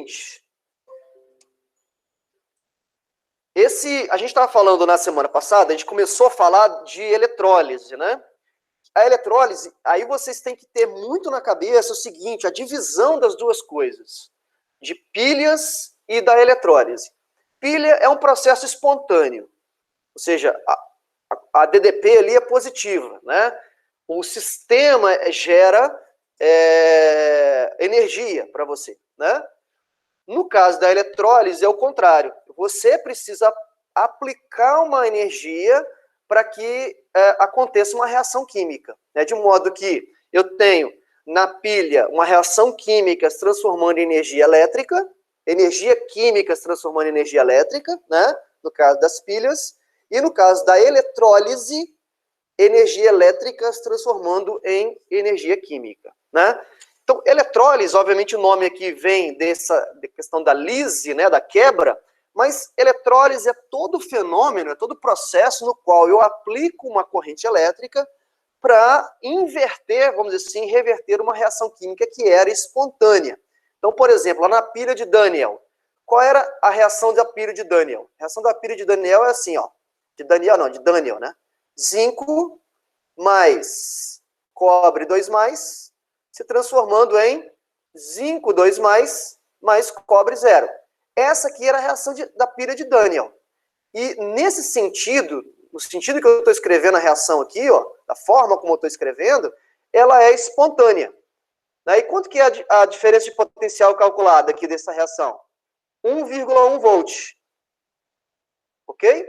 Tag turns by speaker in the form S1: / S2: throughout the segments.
S1: seguinte. A gente estava falando na semana passada, a gente começou a falar de eletrólise, né? A eletrólise, aí vocês têm que ter muito na cabeça o seguinte, a divisão das duas coisas, de pilhas e da eletrólise. Pilha é um processo espontâneo, ou seja, a DDP ali é positiva, né? O sistema gera energia para você, né? No caso da eletrólise é o contrário, você precisa aplicar uma energia para que aconteça uma reação química, né? De modo que eu tenho na pilha uma reação química se transformando em energia elétrica, energia química se transformando em energia elétrica, né? No caso das pilhas, e no caso da eletrólise, energia elétrica se transformando em energia química, né? Então, eletrólise, obviamente o nome aqui vem dessa questão da lise, né, da quebra, mas eletrólise é todo fenômeno, é todo processo no qual eu aplico uma corrente elétrica para inverter, vamos dizer assim, reverter uma reação química que era espontânea. Então, por exemplo, lá na pilha de Daniel, qual era a reação da pilha de Daniel? A reação da pilha de Daniel é assim, ó, de Daniel, né? Zinco mais cobre 2+, se transformando em zinco 2+, mais cobre 0. Essa aqui era a reação da pilha de Daniel. E nesse sentido, no sentido que eu estou escrevendo a reação aqui, ó, da forma como eu estou escrevendo, ela é espontânea. E quanto que é a diferença de potencial calculada aqui dessa reação? 1,1 volt. Ok?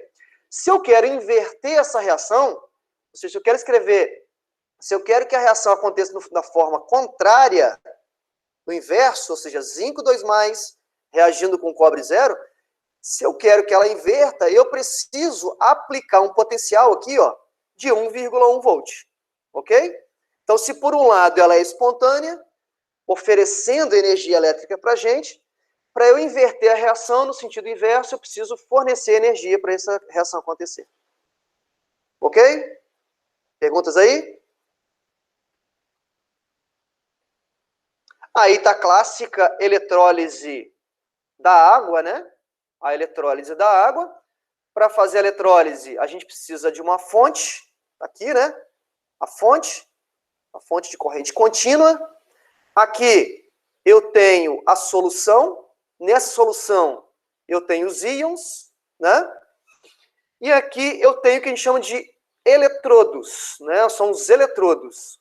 S1: Se eu quero inverter essa reação, ou seja, se eu quero escrever, se eu quero que a reação aconteça da forma contrária, no inverso, ou seja, zinco 2+, reagindo com cobre 0, se eu quero que ela inverta, eu preciso aplicar um potencial aqui, ó, de 1,1 volt. Ok? Então, se por um lado ela é espontânea, oferecendo energia elétrica para a gente, para eu inverter a reação no sentido inverso, eu preciso fornecer energia para essa reação acontecer. Ok? Perguntas aí? Aí está a clássica eletrólise da água, né? A eletrólise da água. Para fazer a eletrólise, a gente precisa de uma fonte, aqui, né? A fonte de corrente contínua. Aqui eu tenho a solução. Nessa solução eu tenho os íons, né? E aqui eu tenho o que a gente chama de eletrodos, né? São os eletrodos.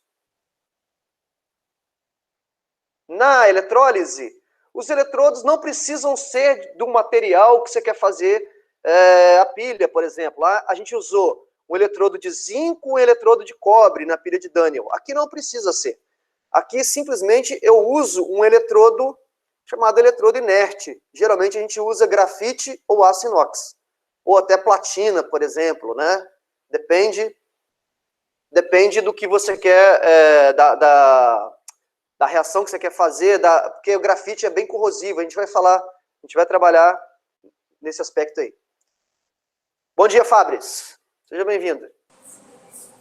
S1: Na eletrólise, os eletrodos não precisam ser do material que você quer fazer a pilha, por exemplo. Lá a gente usou um eletrodo de zinco e um eletrodo de cobre na pilha de Daniel. Aqui não precisa ser. Aqui simplesmente eu uso um eletrodo chamado eletrodo inerte. Geralmente a gente usa grafite ou aço inox. Ou até platina, por exemplo, né? Depende do que você quer, da reação que você quer fazer, porque o grafite é bem corrosivo. A gente vai trabalhar nesse aspecto aí. Bom dia, Fabris. Seja bem-vindo.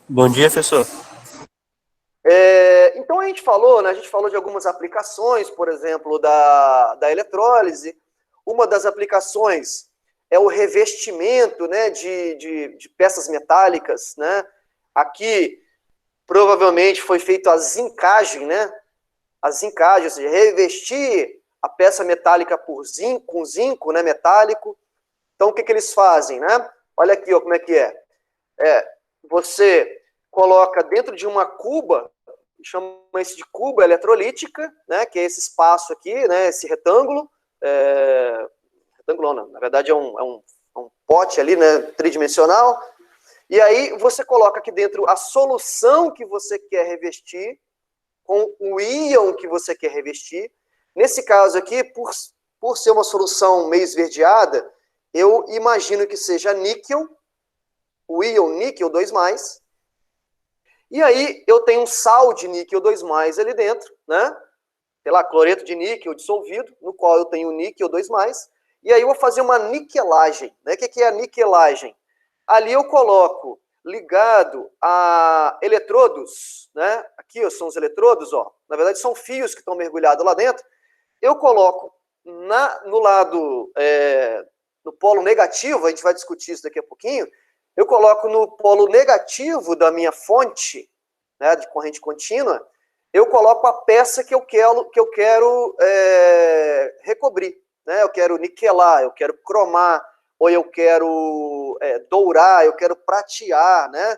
S2: Bom dia, professor.
S1: Então a gente falou, né? A gente falou de algumas aplicações, por exemplo, da eletrólise. Uma das aplicações é o revestimento, né, de peças metálicas, né? Aqui provavelmente foi feito a zincagem, né? A zincagem, ou seja, revestir a peça metálica com zinco, né, metálico. Então o que eles fazem, né? Olha aqui, ó, como é que é. Você coloca dentro de uma cuba, chama isso de cuba eletrolítica, né, que é esse espaço aqui, né, esse retângulo, retângulo não, na verdade é um pote ali, né, tridimensional, e aí você coloca aqui dentro a solução que você quer revestir, com o íon que você quer revestir. Nesse caso aqui, por ser uma solução meio esverdeada, eu imagino que seja níquel, o íon níquel 2+, e aí eu tenho um sal de níquel 2+ ali dentro, né? Sei lá, cloreto de níquel dissolvido, no qual eu tenho níquel 2+, e aí eu vou fazer uma niquelagem, né? O que é a niquelagem? Ali eu coloco ligado a eletrodos, né? Aqui ó, são os eletrodos, ó. Na verdade são fios que estão mergulhados lá dentro. Eu coloco no lado, no polo negativo, a gente vai discutir isso daqui a pouquinho, eu coloco no polo negativo da minha fonte, né, de corrente contínua, eu coloco a peça que eu quero recobrir, né? Eu quero niquelar, eu quero cromar, ou eu quero dourar, eu quero pratear, né?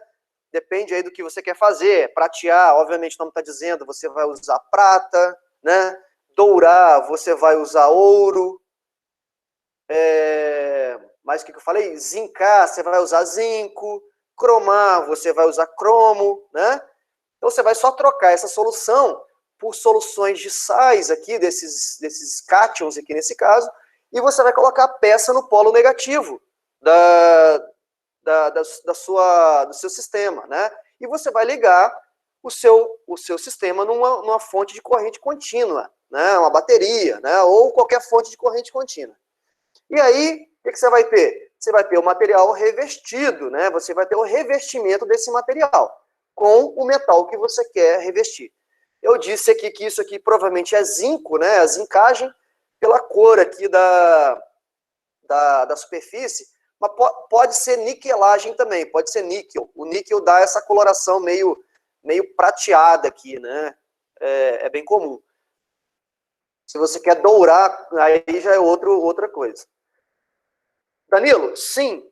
S1: Depende aí do que você quer fazer. Pratear, obviamente, o nome está dizendo, você vai usar prata, né? Dourar, você vai usar ouro. Mas o que eu falei? Zincar, você vai usar zinco. Cromar, você vai usar cromo, né? Então, você vai só trocar essa solução por soluções de sais aqui, desses cátions aqui nesse caso, e você vai colocar a peça no polo negativo do seu sistema, né? E você vai ligar o seu sistema numa fonte de corrente contínua, né? Uma bateria, né? Ou qualquer fonte de corrente contínua. E aí, o que você vai ter? Você vai ter o material revestido, né? Você vai ter o revestimento desse material com o metal que você quer revestir. Eu disse aqui que isso aqui provavelmente é zinco, né? A zincagem, pela cor aqui da superfície, mas pode ser niquelagem também, pode ser níquel. O níquel dá essa coloração meio prateada aqui, né? É bem comum. Se você quer dourar, aí já é outra coisa. Danilo, sim.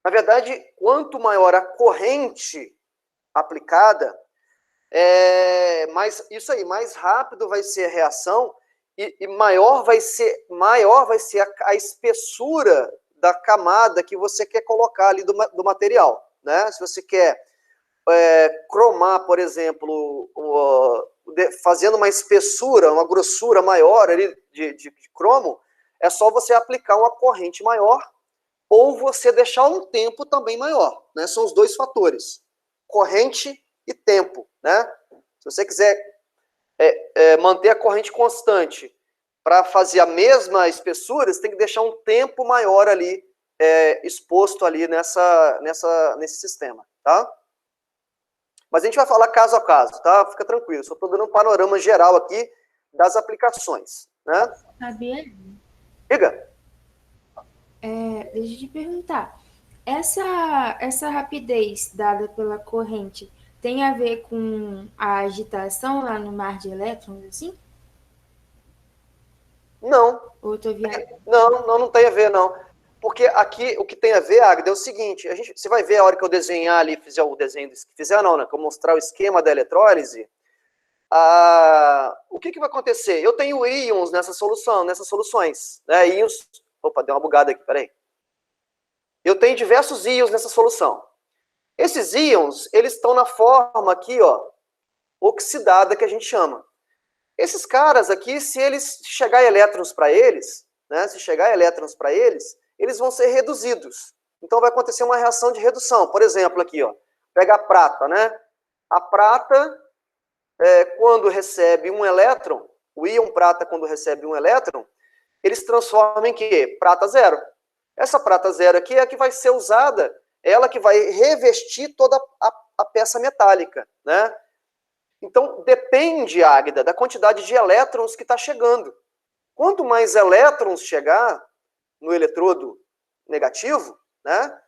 S1: Na verdade, quanto maior a corrente aplicada, mais rápido vai ser a reação e maior vai ser a espessura da camada que você quer colocar ali do material, né? Se você quer cromar, por exemplo, fazendo uma espessura, uma grossura maior ali de cromo, é só você aplicar uma corrente maior ou você deixar um tempo também maior, né? São os dois fatores, corrente e tempo, né? Se você quiser manter a corrente constante para fazer a mesma espessura, você tem que deixar um tempo maior ali exposto ali nesse sistema, tá? Mas a gente vai falar caso a caso, tá? Fica tranquilo, só estou dando um panorama geral aqui das aplicações, né?
S3: Sabia?
S1: Diga.
S3: Deixa eu te perguntar. Essa rapidez dada pela corrente tem a ver com a agitação lá no mar de elétrons, assim?
S1: Não.
S3: Ou eu tô viajando?
S1: Não tem a ver, não. Porque aqui o que tem a ver, Agda, é o seguinte, você vai ver a hora que eu desenhar ali, fizer o desenho, fizer não, né? Que eu mostrar o esquema da eletrólise, o que vai acontecer? Eu tenho íons nessas soluções, né? Íons, opa, deu uma bugada aqui, peraí. Eu tenho diversos íons nessa solução. Esses íons, eles estão na forma aqui, ó, oxidada, que a gente chama. Esses caras aqui, se chegar elétrons para eles, né, eles vão ser reduzidos. Então vai acontecer uma reação de redução. Por exemplo, aqui, ó, pega a prata, né? A prata, quando recebe um elétron, o íon prata, quando recebe um elétron, ele se transforma em quê? Prata zero. Essa prata zero aqui é a que vai ser usada, ela que vai revestir toda a peça metálica, né? Então, depende, Águida, da quantidade de elétrons que está chegando. Quanto mais elétrons chegar no eletrodo negativo, né?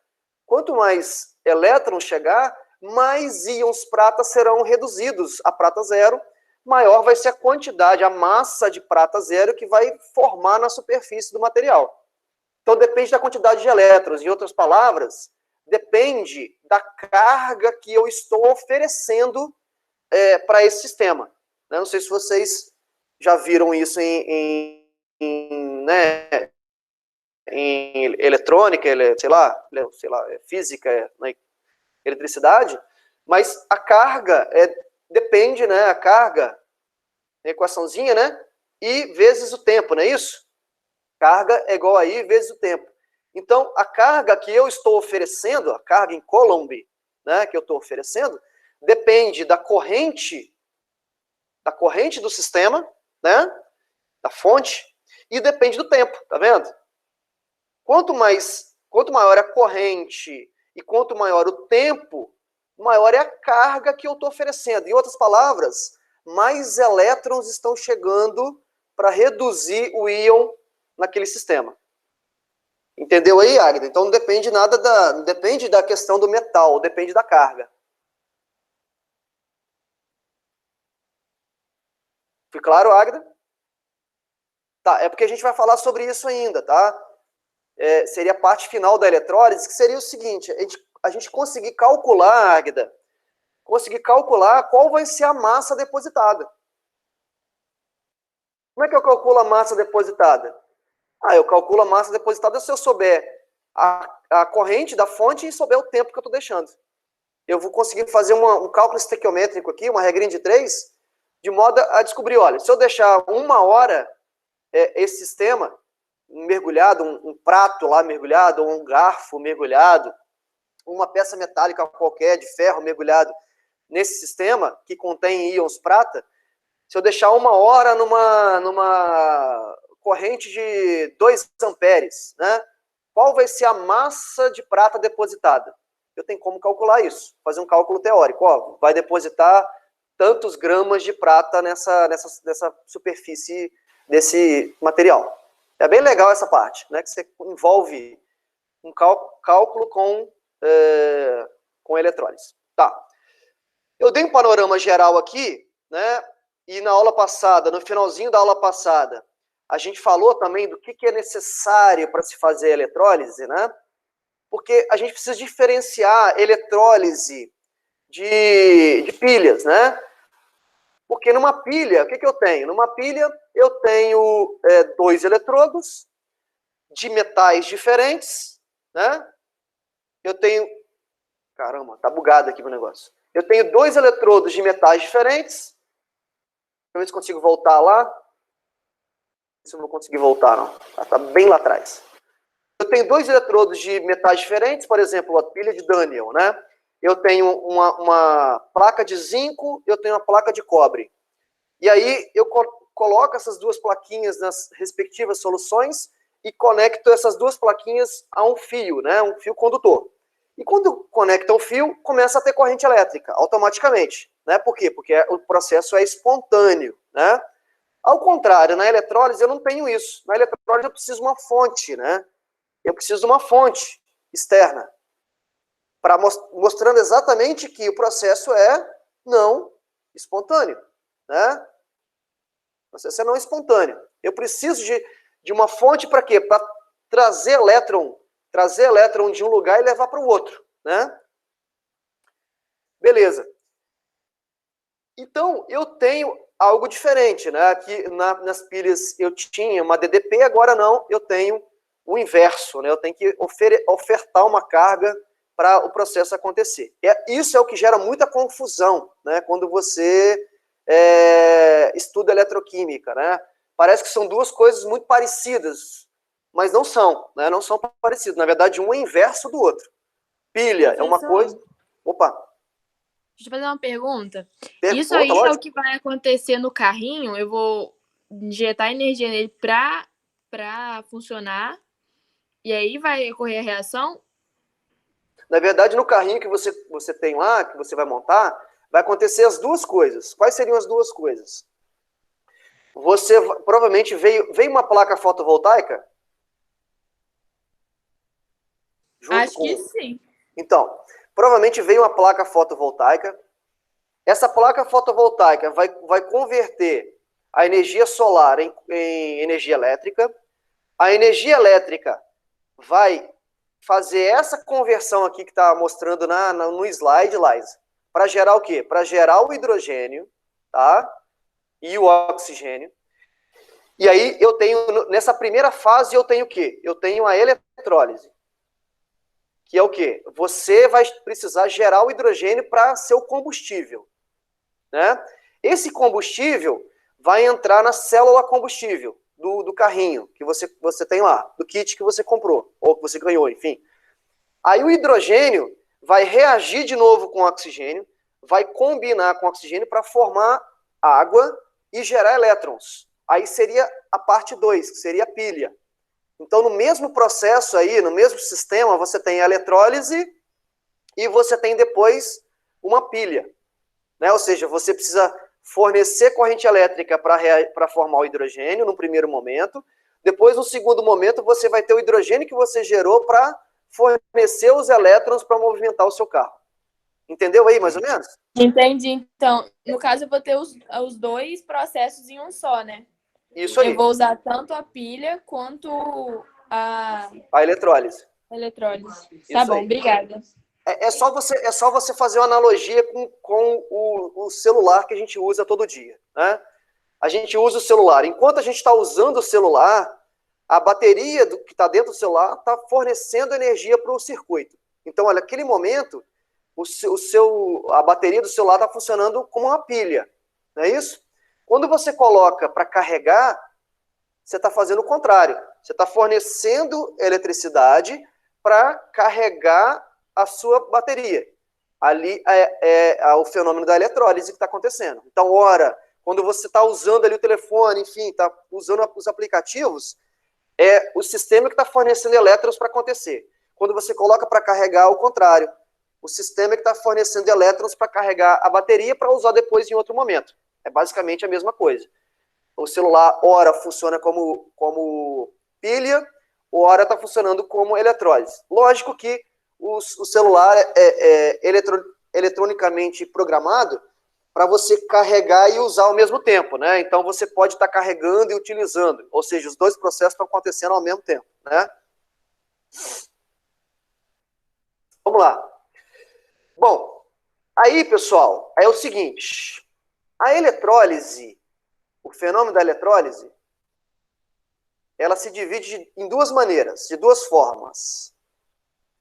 S1: Quanto mais elétrons chegar, mais íons prata serão reduzidos a prata zero, maior vai ser a quantidade, a massa de prata zero que vai formar na superfície do material. Então, depende da quantidade de elétrons. Em outras palavras, depende da carga que eu estou oferecendo para esse sistema. Não sei se vocês já viram isso em eletrônica, sei lá, física, eletricidade, mas a carga depende, né? A carga, a equaçãozinha, né? I vezes o tempo, não é isso? Carga é igual a I vezes o tempo. Então, a carga que eu estou oferecendo, a carga em Coulomb, né, que eu estou oferecendo, depende da corrente do sistema, né, da fonte, e depende do tempo, tá vendo? Quanto maior a corrente e quanto maior o tempo, maior é a carga que eu estou oferecendo. Em outras palavras, mais elétrons estão chegando para reduzir o íon naquele sistema. Entendeu aí, Águida? Então não depende nada não depende da questão do metal, depende da carga. Foi claro, Águida? Tá, é porque a gente vai falar sobre isso ainda, tá? Seria a parte final da eletrólise, que seria o seguinte, a gente conseguir calcular, Águida, conseguir calcular qual vai ser a massa depositada. Como é que eu calculo a massa depositada? Eu calculo a massa depositada se eu souber a corrente da fonte e souber o tempo que eu estou deixando. Eu vou conseguir fazer um cálculo estequiométrico aqui, uma regrinha de 3, de modo a descobrir, olha, se eu deixar 1 hora esse sistema mergulhado, um prato lá mergulhado, ou um garfo mergulhado, uma peça metálica qualquer de ferro mergulhado nesse sistema que contém íons prata, se eu deixar 1 hora numa corrente de 2 amperes, né? Qual vai ser a massa de prata depositada? Eu tenho como calcular isso, fazer um cálculo teórico. Ó, vai depositar tantos gramas de prata nessa superfície desse material. É bem legal essa parte, né? Que você envolve um cálculo com eletrólise. Tá. Eu dei um panorama geral aqui, né? E na aula passada, no finalzinho da aula passada, a gente falou também do que é necessário para se fazer a eletrólise, né? Porque a gente precisa diferenciar eletrólise de pilhas, né? Porque numa pilha, o que eu tenho? Numa pilha, eu tenho 2 eletrodos de metais diferentes, né? Eu tenho... Caramba, tá bugado aqui o negócio. Eu tenho 2 eletrodos de metais diferentes. Deixa eu ver se consigo voltar lá. Se eu não conseguir voltar, não. Tá bem lá atrás. Eu tenho 2 eletrodos de metais diferentes, por exemplo, a pilha de Daniel, né? Eu tenho uma placa de zinco, eu tenho uma placa de cobre. E aí eu coloco essas 2 plaquinhas nas respectivas soluções e conecto essas 2 plaquinhas a um fio, né? Um fio condutor. E quando conecta o fio, começa a ter corrente elétrica, automaticamente. Né? Por quê? Porque o processo é espontâneo, né? Ao contrário, na eletrólise eu não tenho isso. Na eletrólise eu preciso de uma fonte, né? Eu preciso de uma fonte externa, mostrando exatamente que o processo é não espontâneo, né? O processo é não espontâneo. Eu preciso de uma fonte para quê? Para trazer elétron de um lugar e levar para o outro, né? Beleza. Então, eu tenho algo diferente, né? Aqui nas pilhas eu tinha uma DDP, agora não, eu tenho o inverso, né? Eu tenho que ofertar uma carga para o processo acontecer. Isso é o que gera muita confusão, né? Quando você estuda eletroquímica, né? Parece que são 2 coisas muito parecidas, mas não são, né? Não são parecidas. Na verdade, um é inverso do outro. Pilha é uma coisa... Opa!
S4: Deixa eu fazer uma pergunta.
S1: Pergunta,
S4: isso aí
S1: lógico.
S4: É o que vai acontecer no carrinho? Eu vou injetar energia nele para funcionar e aí vai ocorrer a reação?
S1: Na verdade, no carrinho que você tem lá, que você vai montar, vai acontecer as 2 coisas. Quais seriam as 2 coisas? Você provavelmente veio uma placa fotovoltaica?
S4: Acho que sim.
S1: Então, provavelmente veio uma placa fotovoltaica. Essa placa fotovoltaica vai converter a energia solar em energia elétrica. A energia elétrica vai fazer essa conversão aqui que está mostrando no slide, Liza, para gerar o quê? Para gerar o hidrogênio, tá? E o oxigênio. E aí eu tenho, nessa primeira fase, eu tenho o quê? Eu tenho a eletrólise. Que é o quê? Você vai precisar gerar o hidrogênio para ser o combustível, né? Esse combustível vai entrar na célula combustível do carrinho que você tem lá, do kit que você comprou, ou que você ganhou, enfim. Aí o hidrogênio vai reagir de novo com o oxigênio, vai combinar com o oxigênio para formar água e gerar elétrons. Aí seria a parte 2, que seria a pilha. Então, no mesmo processo aí, no mesmo sistema, você tem a eletrólise e você tem depois uma pilha, né? Ou seja, você precisa fornecer corrente elétrica para formar o hidrogênio no primeiro momento. Depois, no segundo momento, você vai ter o hidrogênio que você gerou para fornecer os elétrons para movimentar o seu carro. Entendeu aí, mais ou menos?
S4: Entendi. Então, no caso, eu vou ter os dois processos em um só, né?
S1: Isso aí.
S4: Eu vou usar tanto a pilha quanto a
S1: eletrólise.
S4: eletrólise.
S1: Isso
S4: Tá bom,
S1: aí.
S4: obrigada.
S1: É só você fazer uma analogia com o celular que a gente usa todo dia, né? A gente usa o celular. Enquanto a gente está usando o celular, a bateria que está dentro do celular está fornecendo energia para o circuito. Então, olha, naquele momento, a bateria do celular está funcionando como uma pilha, não é isso? Quando você coloca para carregar, você está fazendo o contrário. Você está fornecendo eletricidade para carregar a sua bateria. Ali é o fenômeno da eletrólise que está acontecendo. Então, ora, quando você está usando ali o telefone, enfim, está usando os aplicativos, é o sistema que está fornecendo elétrons para acontecer. Quando você coloca para carregar, é o contrário. O sistema que está fornecendo elétrons para carregar a bateria para usar depois em outro momento. É basicamente a mesma coisa. O celular, ora, funciona como pilha, ora está funcionando como eletrólise. Lógico que o celular é eletronicamente programado para você carregar e usar ao mesmo tempo, né? Então, você pode estar carregando e utilizando. Ou seja, os dois processos estão acontecendo ao mesmo tempo, né? Vamos lá. Bom, aí, pessoal, é o seguinte. A eletrólise, o fenômeno da eletrólise, ela se divide em duas maneiras, de duas formas.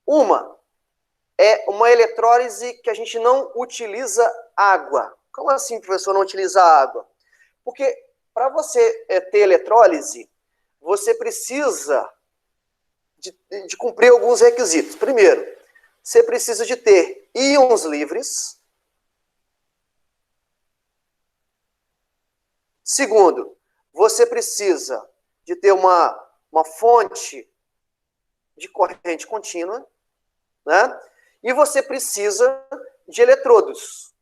S1: Uma é uma eletrólise que a gente não utiliza água. Como assim, professor, não utiliza água? Porque para você ter eletrólise, você precisa de cumprir alguns requisitos. Primeiro, você precisa de ter íons livres. Segundo, você precisa de ter uma fonte de corrente contínua, né? E você precisa de eletrodos.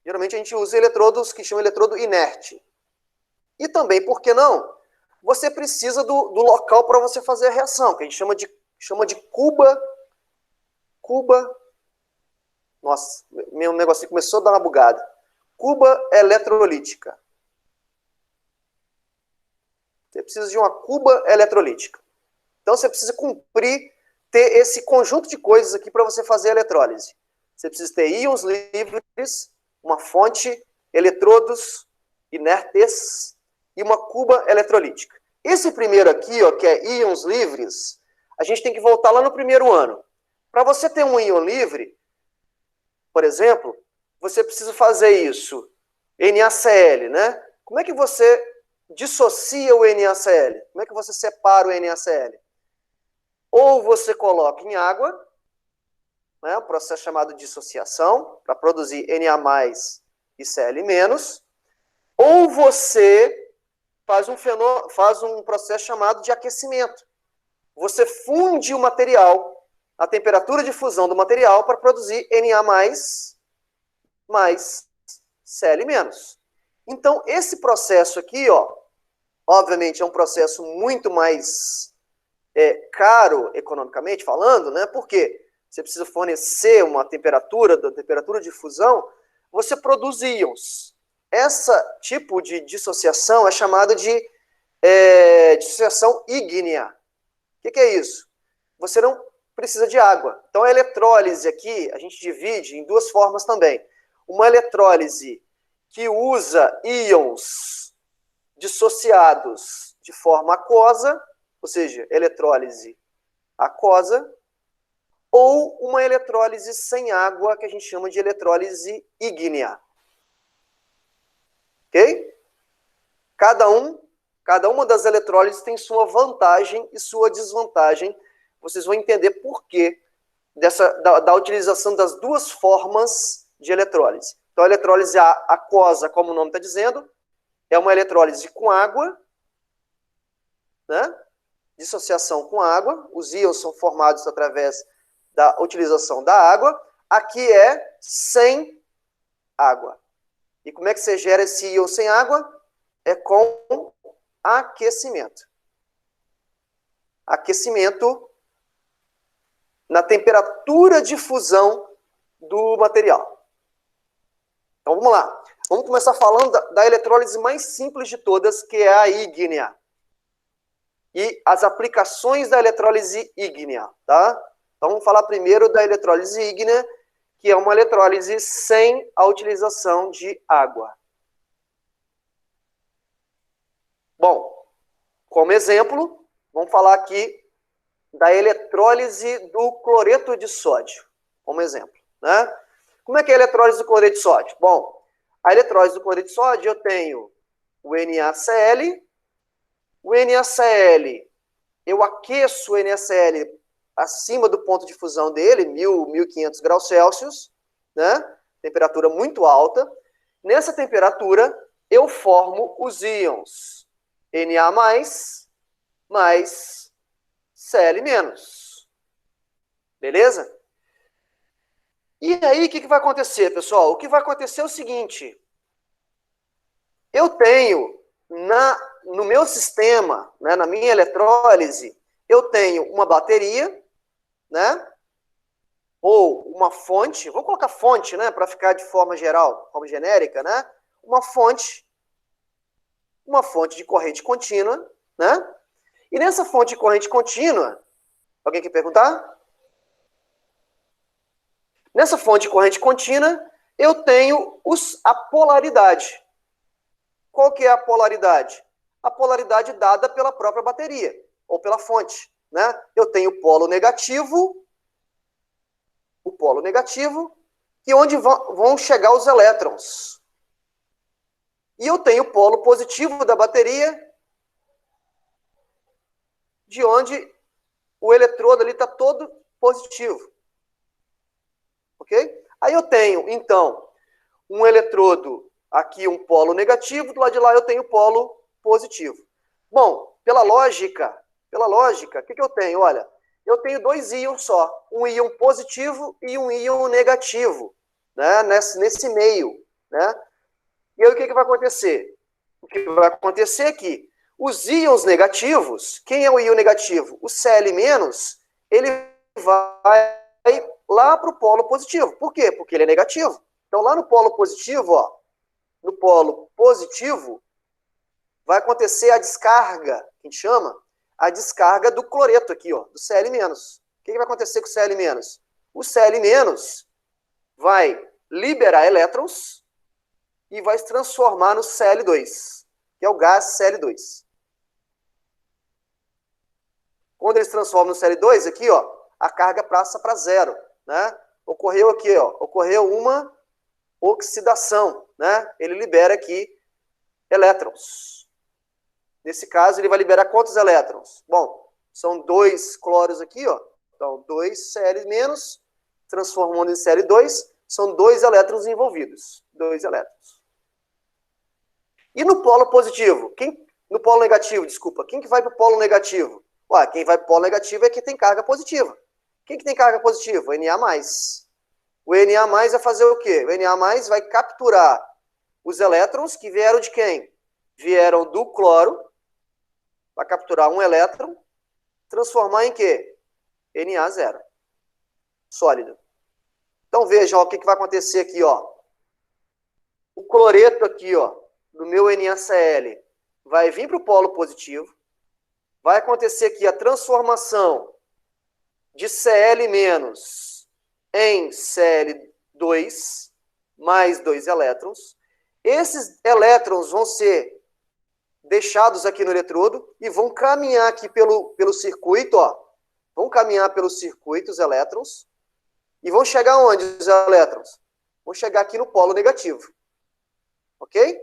S1: Geralmente a gente usa eletrodos que chamam eletrodo inerte. E também, por que não? Você precisa do local para você fazer a reação, que a gente chama de cuba. Nossa, meu negocinho começou a dar uma bugada. Cuba eletrolítica. Você precisa de uma cuba eletrolítica. Então você precisa ter esse conjunto de coisas aqui para você fazer a eletrólise. Você precisa ter íons livres, uma fonte, eletrodos inertes e uma cuba eletrolítica. Esse primeiro aqui, ó, que é íons livres, a gente tem que voltar lá no primeiro ano. Para você ter um íon livre, por exemplo, você precisa fazer isso, NaCl, né? Como é que você dissocia o NaCl? Como é que você separa o NaCl? Ou você coloca em água, né, um processo chamado de dissociação, para produzir Na+ e Cl-, ou você faz um processo chamado de aquecimento. Você funde o material, a temperatura de fusão do material, para produzir Na+, mais Cl-. Então, esse processo aqui, ó, obviamente é um processo muito mais caro economicamente falando, né? Porque você precisa fornecer uma temperatura de fusão, você produz íons. Esse tipo de dissociação é chamada de dissociação ígnea. O que é isso? Você não precisa de água. Então, a eletrólise aqui, a gente divide em duas formas também. Uma eletrólise que usa íons dissociados de forma aquosa, ou seja, eletrólise aquosa, ou uma eletrólise sem água, que a gente chama de eletrólise ígnea. Ok? Cada uma das eletrólises tem sua vantagem e sua desvantagem. Vocês vão entender por quê da utilização das duas formas de eletrólise. Então, a eletrólise aquosa, como o nome está dizendo, é uma eletrólise com água, né? Dissociação com água, os íons são formados através da utilização da água. Aqui é sem água. E como é que você gera esse íon sem água? É com aquecimento. Aquecimento na temperatura de fusão do material. Então, vamos lá. Vamos começar falando da eletrólise mais simples de todas, que é a ígnea. E as aplicações da eletrólise ígnea, tá? Então, vamos falar primeiro da eletrólise ígnea, que é uma eletrólise sem a utilização de água. Bom, como exemplo, vamos falar aqui da eletrólise do cloreto de sódio, como exemplo, né? Como é que é a eletrólise do cloreto de sódio? Bom, a eletrólise do cloreto de sódio, eu tenho o NaCl. O NaCl, eu aqueço o NaCl acima do ponto de fusão dele, 1.500 graus Celsius, né? Temperatura muito alta. Nessa temperatura, eu formo os íons Na+, mais Cl-. Beleza? E aí, o que vai acontecer, pessoal? O que vai acontecer é o seguinte. Eu tenho, no meu sistema, né, na minha eletrólise, eu tenho uma bateria, né? Ou uma fonte, vou colocar fonte, né, para ficar de forma geral, forma genérica, né? Uma fonte de corrente contínua, né? E nessa fonte de corrente contínua, alguém quer perguntar? Nessa fonte de corrente contínua, eu tenho a polaridade. Qual que é a polaridade? A polaridade dada pela própria bateria, ou pela fonte, né? Eu tenho o polo negativo, e onde vão chegar os elétrons. E eu tenho o polo positivo da bateria, de onde o eletrodo ali está todo positivo. Ok? Aí eu tenho, então, um eletrodo, aqui um polo negativo, do lado de lá eu tenho polo positivo. Bom, pela lógica, o que eu tenho? Olha, eu tenho dois íons só, um íon positivo e um íon negativo, né? Nesse meio, né? E aí o que vai acontecer? O que vai acontecer é que os íons negativos, quem é o íon negativo? O Cl-, ele vai lá para o polo positivo. Por quê? Porque ele é negativo. Então, lá no polo positivo, ó, no polo positivo, vai acontecer a descarga, que a gente chama, a descarga do cloreto aqui, ó, do Cl-. O que vai acontecer com o Cl-? O Cl- vai liberar elétrons e vai se transformar no Cl2, que é o gás Cl2. Quando ele se transforma no Cl2, aqui, ó, a carga passa para zero, né? Ocorreu aqui, ó, ocorreu uma oxidação, né? Ele libera aqui elétrons. Nesse caso, ele vai liberar quantos elétrons? Bom, são 2 cloros aqui, ó. Então, 2 Cl-, transformando em Cl2, são 2 elétrons envolvidos. 2 elétrons. E no polo positivo? No polo negativo, desculpa. Quem que vai para o polo negativo? Ué, quem vai para o polo negativo é quem tem carga positiva. Quem que tem carga positiva? O Na+. O Na+ vai fazer o quê? O Na+ vai capturar os elétrons que vieram de quem? Vieram do cloro. Vai capturar um elétron, transformar em quê? Na0. Sólido. Então vejam ó, o que vai acontecer aqui, ó. O cloreto aqui, ó, do meu NaCl, vai vir para o polo positivo. Vai acontecer aqui a transformação de Cl- em Cl2, mais 2 elétrons. Esses elétrons vão ser deixados aqui no eletrodo e vão caminhar aqui pelo circuito, ó. Vão caminhar pelo circuito os elétrons e vão chegar onde os elétrons? Vão chegar aqui no polo negativo. Ok?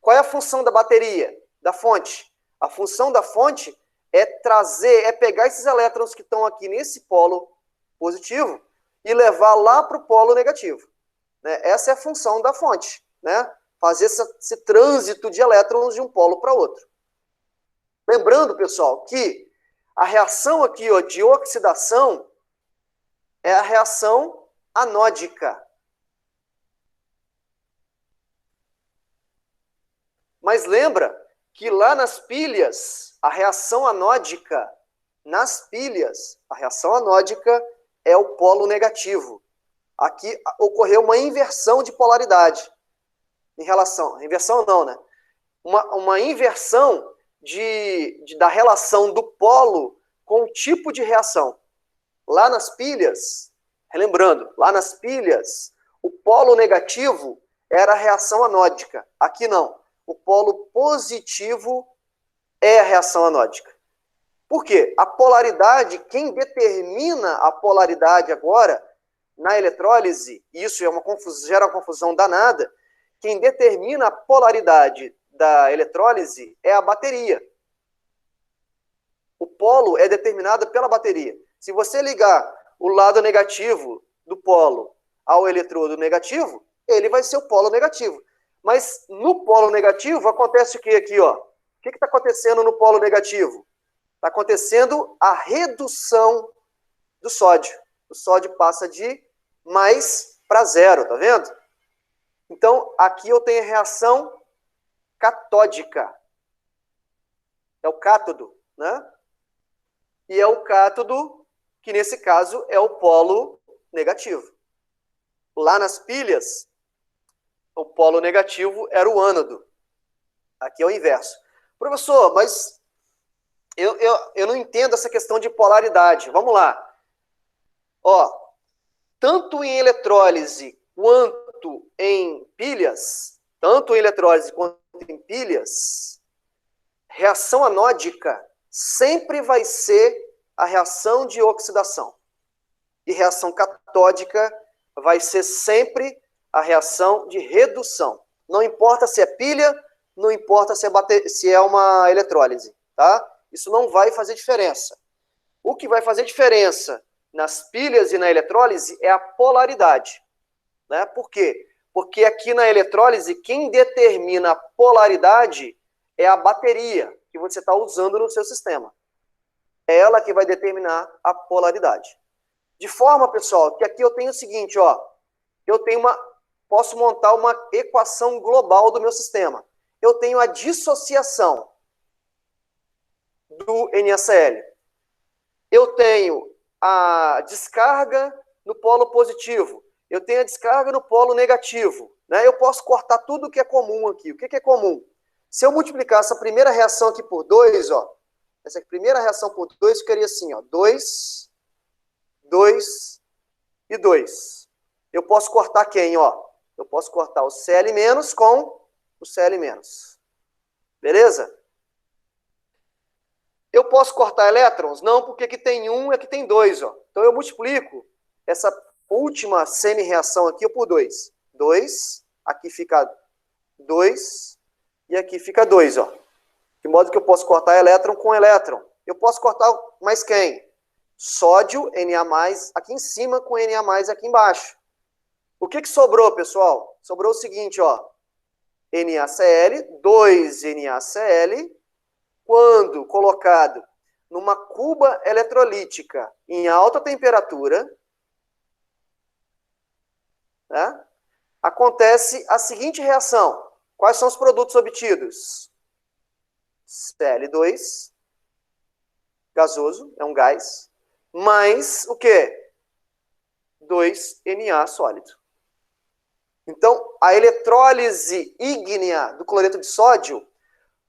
S1: Qual é a função da bateria, da fonte? A função da fonte é pegar esses elétrons que estão aqui nesse polo positivo e levar lá para o polo negativo. Né? Essa é a função da fonte, né? Fazer esse trânsito de elétrons de um polo para outro. Lembrando, pessoal, que a reação aqui ó, de oxidação é a reação anódica. Mas lembra que lá nas pilhas, a reação anódica, é o polo negativo. Aqui ocorreu uma inversão de polaridade. Inversão não, né? Uma inversão da relação do polo com o tipo de reação. Lá nas pilhas, relembrando, lá nas pilhas, o polo negativo era a reação anódica. Aqui não. O polo positivo é a reação anódica. Por quê? A polaridade, quem determina a polaridade agora, na eletrólise, isso gera uma confusão danada, quem determina a polaridade da eletrólise é a bateria. O polo é determinado pela bateria. Se você ligar o lado negativo do polo ao eletrodo negativo, ele vai ser o polo negativo. Mas no polo negativo acontece o que aqui, ó? O que está acontecendo no polo negativo? Está acontecendo a redução do sódio. O sódio passa de mais para zero, tá vendo? Então, aqui eu tenho a reação catódica. É o cátodo, né? E é o cátodo que, nesse caso, é o polo negativo. Lá nas pilhas, o polo negativo era o ânodo. Aqui é o inverso. Professor, mas eu não entendo essa questão de polaridade. Vamos lá. Ó, tanto em eletrólise quanto em pilhas, reação anódica sempre vai ser a reação de oxidação. E reação catódica vai ser sempre a reação de redução. Não importa se é pilha, não importa se é uma eletrólise, tá? Isso não vai fazer diferença. O que vai fazer diferença nas pilhas e na eletrólise é a polaridade, né? Por quê? Porque aqui na eletrólise, quem determina a polaridade é a bateria que você está usando no seu sistema. É ela que vai determinar a polaridade. De forma, pessoal, que aqui eu tenho o seguinte, ó. Posso montar uma equação global do meu sistema. Eu tenho a dissociação do NaCl. Eu tenho a descarga no polo positivo. Eu tenho a descarga no polo negativo. Né? Eu posso cortar tudo que é comum aqui. O que é comum? Se eu multiplicar essa primeira reação aqui por 2, ó, essa primeira reação por 2 ficaria assim, ó, 2, 2 e 2. Eu posso cortar quem, ó? Eu posso cortar o Cl- com o Cl-. Beleza? Eu posso cortar elétrons? Não, porque aqui tem 1 e aqui tem 2, ó. Então eu multiplico essa última semi-reação aqui por 2. 2, aqui fica 2 e aqui fica 2, ó. De modo que eu posso cortar elétron com elétron. Eu posso cortar mais quem? Sódio, Na+, aqui em cima com Na+, aqui embaixo. O que sobrou, pessoal? Sobrou o seguinte, ó. NaCl, 2 NaCl, quando colocado numa cuba eletrolítica em alta temperatura, né, acontece a seguinte reação. Quais são os produtos obtidos? Cl2, gasoso, é um gás, mais o quê? 2Na sólido. Então, a eletrólise ígnea do cloreto de sódio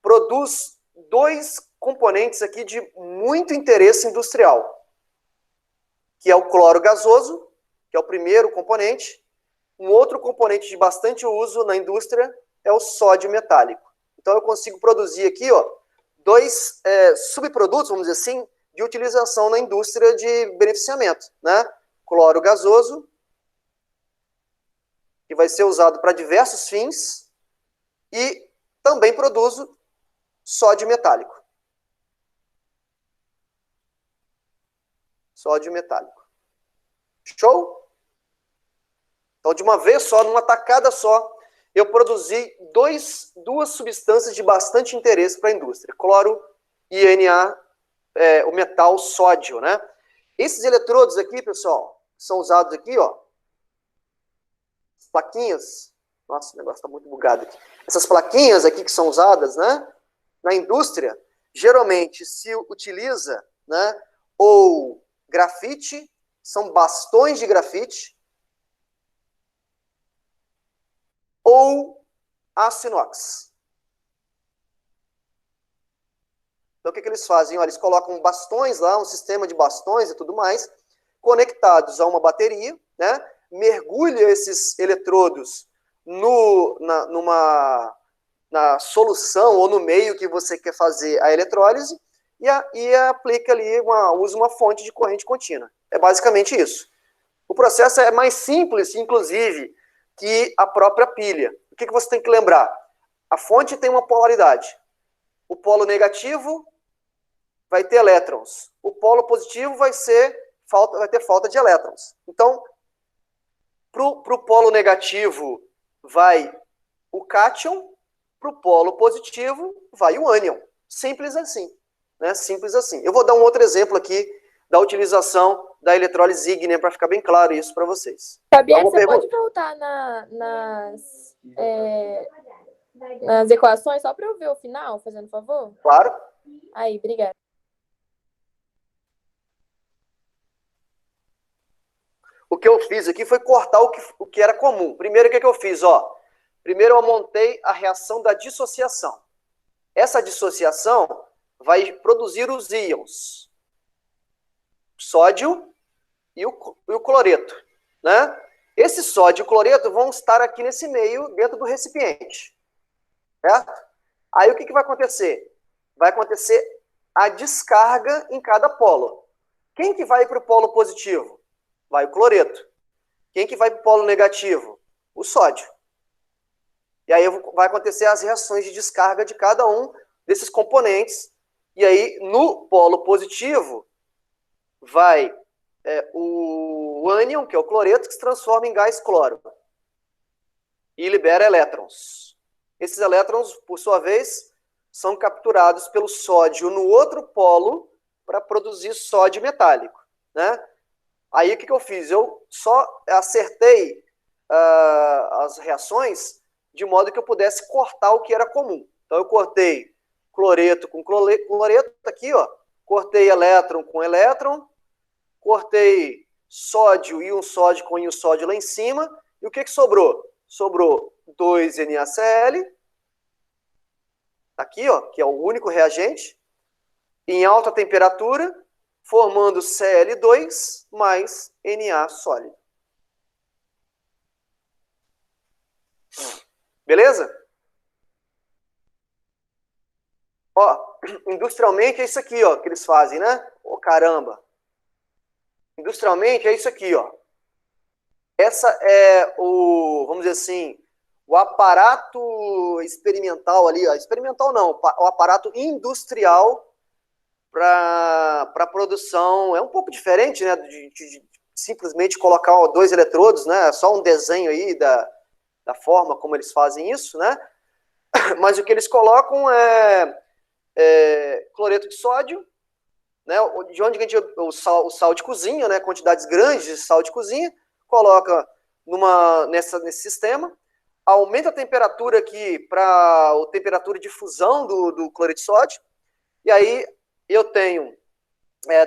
S1: produz dois componentes aqui de muito interesse industrial, que é o cloro gasoso, que é o primeiro componente. Um outro componente de bastante uso na indústria é o sódio metálico. Então, eu consigo produzir aqui, ó, dois subprodutos, vamos dizer assim, de utilização na indústria de beneficiamento, né? Cloro gasoso, que vai ser usado para diversos fins, e também produzo sódio metálico. Sódio metálico. Show? Então, de uma vez só, numa tacada só, eu produzi duas substâncias de bastante interesse para a indústria. Cloro e Na, o metal sódio, né? Esses eletrodos aqui, pessoal, são usados aqui, ó, plaquinhas, Nossa, o negócio está muito bugado aqui. Essas plaquinhas aqui que são usadas, né, na indústria, geralmente se utiliza, né, ou grafite, são bastões de grafite, ou aço inox. Então, o que eles fazem? Olha, eles colocam bastões lá, um sistema de bastões e tudo mais, conectados a uma bateria, né? Mergulha esses eletrodos na solução ou no meio que você quer fazer a eletrólise e aplica ali, usa uma fonte de corrente contínua. É basicamente isso. O processo é mais simples, inclusive, que a própria pilha. O que você tem que lembrar? A fonte tem uma polaridade. O polo negativo vai ter elétrons. O polo positivo vai ter falta de elétrons. Então, para o polo negativo vai o cátion, para o polo positivo vai o ânion. Simples assim. Né? Simples assim. Eu vou dar um outro exemplo aqui da utilização da eletrólise ígnea para ficar bem claro isso para vocês.
S4: Fabiano, você pode voltar nas equações só para eu ver o final, fazendo favor?
S1: Claro.
S4: Aí, obrigada.
S1: O que eu fiz aqui foi cortar o que era comum. Primeiro, o que eu fiz? Primeiro, eu montei a reação da dissociação. Essa dissociação vai produzir os íons sódio e o cloreto. Né? Esse sódio e o cloreto vão estar aqui nesse meio, dentro do recipiente. Certo? Aí, o que vai acontecer? Vai acontecer a descarga em cada polo. Quem que vai para o polo positivo? Vai o cloreto. Quem que vai para o polo negativo? O sódio. E aí vai acontecer as reações de descarga de cada um desses componentes. E aí, no polo positivo, vai o ânion, que é o cloreto, que se transforma em gás cloro. E libera elétrons. Esses elétrons, por sua vez, são capturados pelo sódio no outro polo para produzir sódio metálico. Né? Aí, o que eu fiz? Eu só acertei as reações de modo que eu pudesse cortar o que era comum. Então, eu cortei cloreto com cloreto, aqui, cortei elétron com elétron, cortei sódio, íon sódio com íon sódio lá em cima, e o que sobrou? Sobrou 2NaCl, aqui, que é o único reagente, em alta temperatura, formando Cl2 mais Na sólido. Beleza? Industrialmente é isso aqui, que eles fazem, né? Caramba. Industrialmente é isso aqui, Essa é vamos dizer assim, o aparato experimental ali, experimental não, o aparato industrial para produção. É um pouco diferente, né, de simplesmente colocar 2 eletrodos, né, só um desenho aí da forma como eles fazem isso, né, mas o que eles colocam é cloreto de sódio, né, de onde a gente o sal de cozinha, né, quantidades grandes de sal de cozinha, coloca nesse sistema, aumenta a temperatura aqui para a temperatura de fusão do cloreto de sódio, e aí eu tenho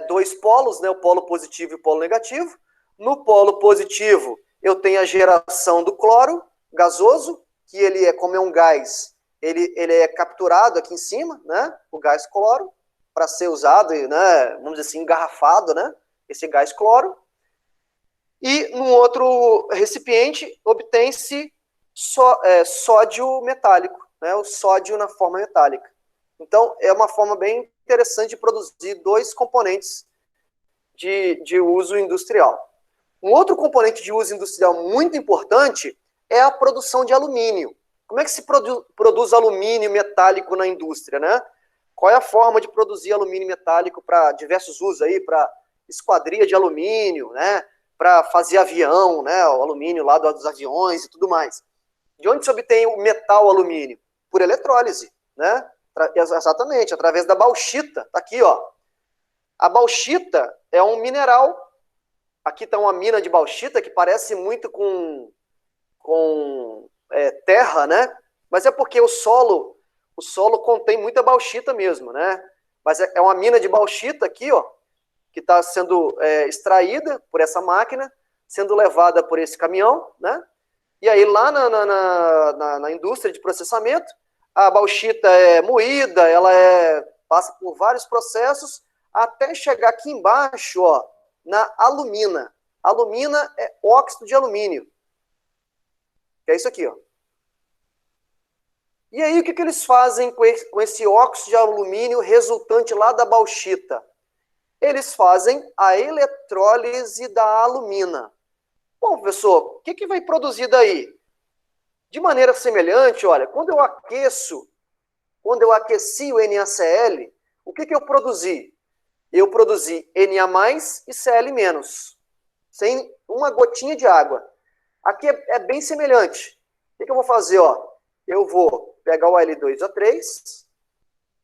S1: 2 polos, né, o polo positivo e o polo negativo. No polo positivo, eu tenho a geração do cloro gasoso, que ele como é um gás, ele é capturado aqui em cima, né, o gás cloro, para ser usado, né, vamos dizer assim, engarrafado, né, esse gás cloro. E no outro recipiente, obtém-se sódio metálico, né, o sódio na forma metálica. Então, é uma forma bem interessante de produzir 2 componentes de uso industrial. Um outro componente de uso industrial muito importante é a produção de alumínio. Como é que se produz alumínio metálico na indústria, né? Qual é a forma de produzir alumínio metálico para diversos usos aí, para esquadria de alumínio, né? Para fazer avião, né? O alumínio lá dos aviões e tudo mais. De onde se obtém o metal alumínio? Por eletrólise, né? Exatamente, através da bauxita. Tá aqui, A bauxita é um mineral. Aqui está uma mina de bauxita que parece muito com terra, né? Mas é porque o solo contém muita bauxita mesmo, né? Mas é uma mina de bauxita aqui, ó, que está sendo extraída por essa máquina, sendo levada por esse caminhão, né? E aí lá na indústria de processamento, a bauxita é moída, ela passa por vários processos, até chegar aqui embaixo, ó, na alumina. Alumina é óxido de alumínio. Que é isso aqui, ó. E aí o que eles fazem com esse óxido de alumínio resultante lá da bauxita? Eles fazem a eletrólise da alumina. Bom, professor, o que vai produzir daí? De maneira semelhante, olha, quando eu aqueci o NaCl, o que eu produzi? Eu produzi Na+, e Cl-, sem uma gotinha de água. Aqui é bem semelhante. O que eu vou fazer? Ó? Eu vou pegar o Al2O3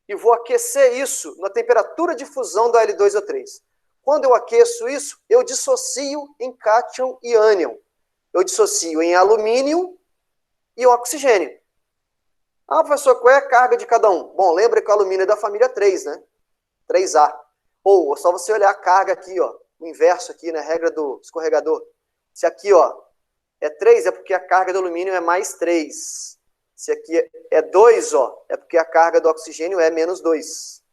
S1: e vou aquecer isso na temperatura de fusão do Al2O3. Quando eu aqueço isso, eu dissocio em cátion e ânion. Eu dissocio em alumínio e oxigênio. Ah, professor, qual é a carga de cada um? Bom, lembra que o alumínio é da família 3, né? 3A. Ou é só você olhar a carga aqui, ó, o inverso aqui, né? Regra do escorregador. Se aqui, ó, é 3, é porque a carga do alumínio é mais 3. Se aqui é 2, ó, é porque a carga do oxigênio é menos 2.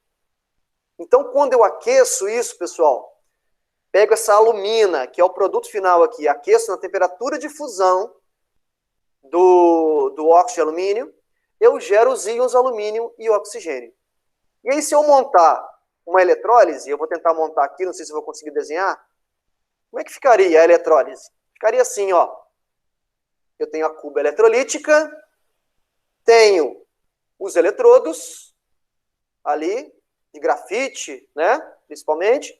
S1: Então, quando eu aqueço isso, pessoal, pego essa alumina, que é o produto final aqui, aqueço na temperatura de fusão do óxido de alumínio, eu gero os íons alumínio e oxigênio. E aí, se eu montar uma eletrólise, eu vou tentar montar aqui, não sei se eu vou conseguir desenhar, como é que ficaria a eletrólise? Ficaria assim, ó. Eu tenho a cuba eletrolítica, tenho os eletrodos ali, de grafite, né, principalmente.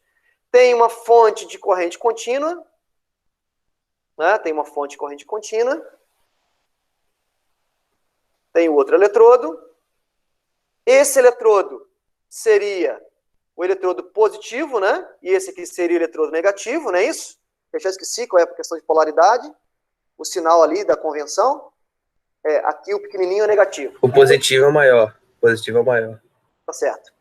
S1: Tem uma fonte de corrente contínua, né, tem uma fonte de corrente contínua. Tem o outro eletrodo. Esse eletrodo seria o eletrodo positivo, né? E esse aqui seria o eletrodo negativo, não é isso? Eu já esqueci qual é a questão de polaridade. O sinal ali da convenção. Aqui o pequenininho é negativo.
S2: O positivo é o maior. O positivo é o maior.
S1: Tá certo.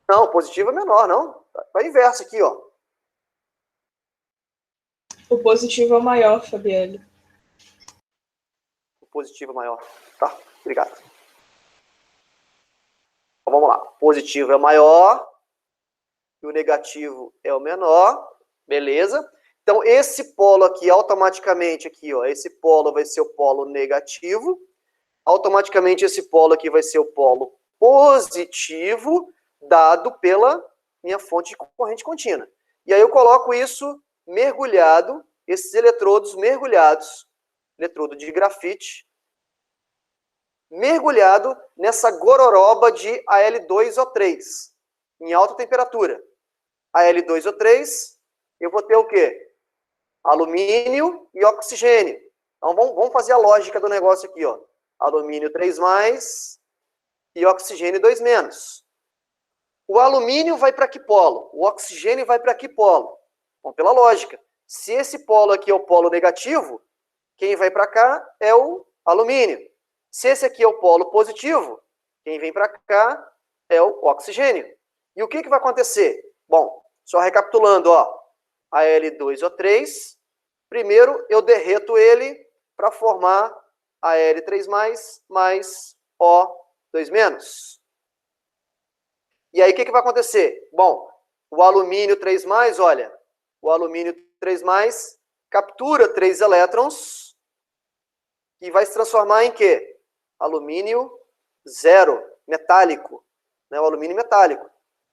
S1: Não, o positivo é menor, não. Tá inverso aqui, ó.
S5: O positivo é o maior, Fabielle.
S1: O positivo é maior. Tá, obrigado. Então, vamos lá. O positivo é o maior e o negativo é o menor. Beleza? Então, esse polo aqui, automaticamente, aqui, ó, esse polo vai ser o polo negativo. Automaticamente, esse polo aqui vai ser o polo positivo, dado pela minha fonte de corrente contínua. E aí eu coloco isso mergulhado, esses eletrodos mergulhados, eletrodo de grafite, mergulhado nessa gororoba de Al2O3, em alta temperatura. Al2O3, eu vou ter o quê? Alumínio e oxigênio. Então, vamos fazer a lógica do negócio aqui, ó. Alumínio 3+, e oxigênio 2-. O alumínio vai para que polo? O oxigênio vai para que polo? Bom, pela lógica. Se esse polo aqui é o polo negativo, quem vai para cá é o alumínio. Se esse aqui é o polo positivo, quem vem para cá é o oxigênio. E o que vai acontecer? Bom, só recapitulando, ó. Al2O3, primeiro eu derreto ele para formar Al3+, mais O2-. E aí o que vai acontecer? Bom, o alumínio 3+, olha, o alumínio 3+, captura 3 elétrons e vai se transformar em quê? Alumínio 0, metálico, né? O alumínio metálico.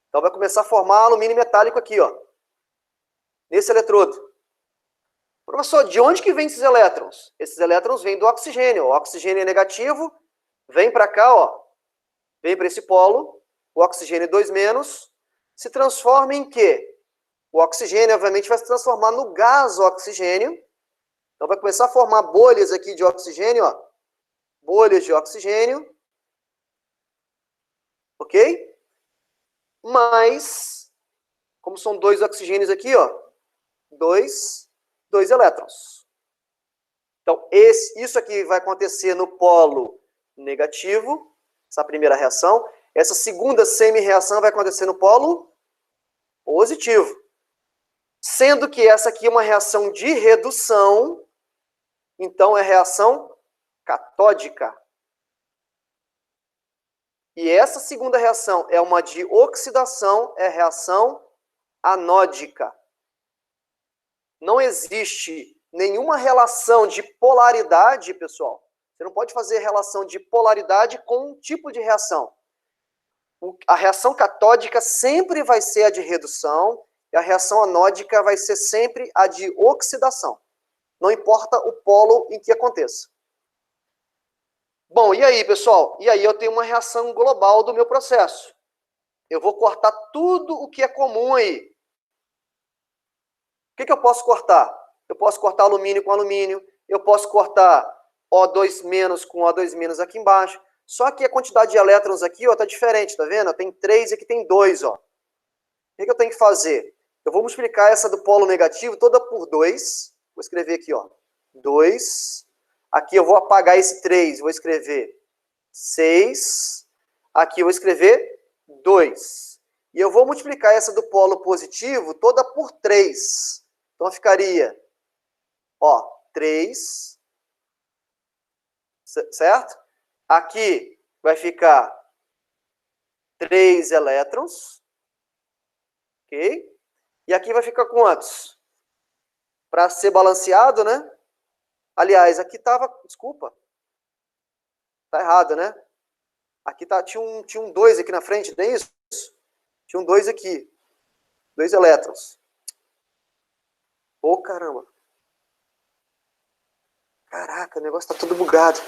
S1: Então vai começar a formar alumínio metálico aqui, ó, nesse eletrodo. Professor, de onde que vem esses elétrons? Esses elétrons vêm do oxigênio. O oxigênio é negativo, vem para cá, ó, vem para esse polo, o oxigênio 2-, se transforma em quê? O oxigênio, obviamente, vai se transformar no gás oxigênio. Então vai começar a formar bolhas aqui de oxigênio, ó, bolhas de oxigênio, ok? Mas, como são 2 oxigênios aqui, ó, dois elétrons. Então, isso aqui vai acontecer no polo negativo, essa primeira reação. Essa segunda semi-reação vai acontecer no polo positivo. Sendo que essa aqui é uma reação de redução, então é reação catódica. E essa segunda reação é uma de oxidação, é reação anódica. Não existe nenhuma relação de polaridade, pessoal. Você não pode fazer relação de polaridade com um tipo de reação. A reação catódica sempre vai ser a de redução e a reação anódica vai ser sempre a de oxidação. Não importa o polo em que aconteça. Bom, e aí, pessoal? E aí eu tenho uma reação global do meu processo. Eu vou cortar tudo o que é comum aí. O que eu posso cortar? Eu posso cortar alumínio com alumínio, eu posso cortar O2- com O2- aqui embaixo. Só que a quantidade de elétrons aqui, ó, tá diferente, tá vendo? Tem 3 e aqui tem 2, ó. O que eu tenho que fazer? Eu vou multiplicar essa do polo negativo toda por 2. Vou escrever aqui, ó. 2. Aqui eu vou apagar esse 3, vou escrever 6. Aqui eu vou escrever 2. E eu vou multiplicar essa do polo positivo toda por 3. Então ficaria, ó, 3. Certo? Aqui vai ficar 3 elétrons. Ok? E aqui vai ficar quantos? Para ser balanceado, né? Aliás, aqui estava... Desculpa. Tá errado, né? Aqui tinha um 2 aqui na frente, não é isso? Tinha um 2 aqui. 2 elétrons. Ô, caramba. Caraca, o negócio está tudo bugado.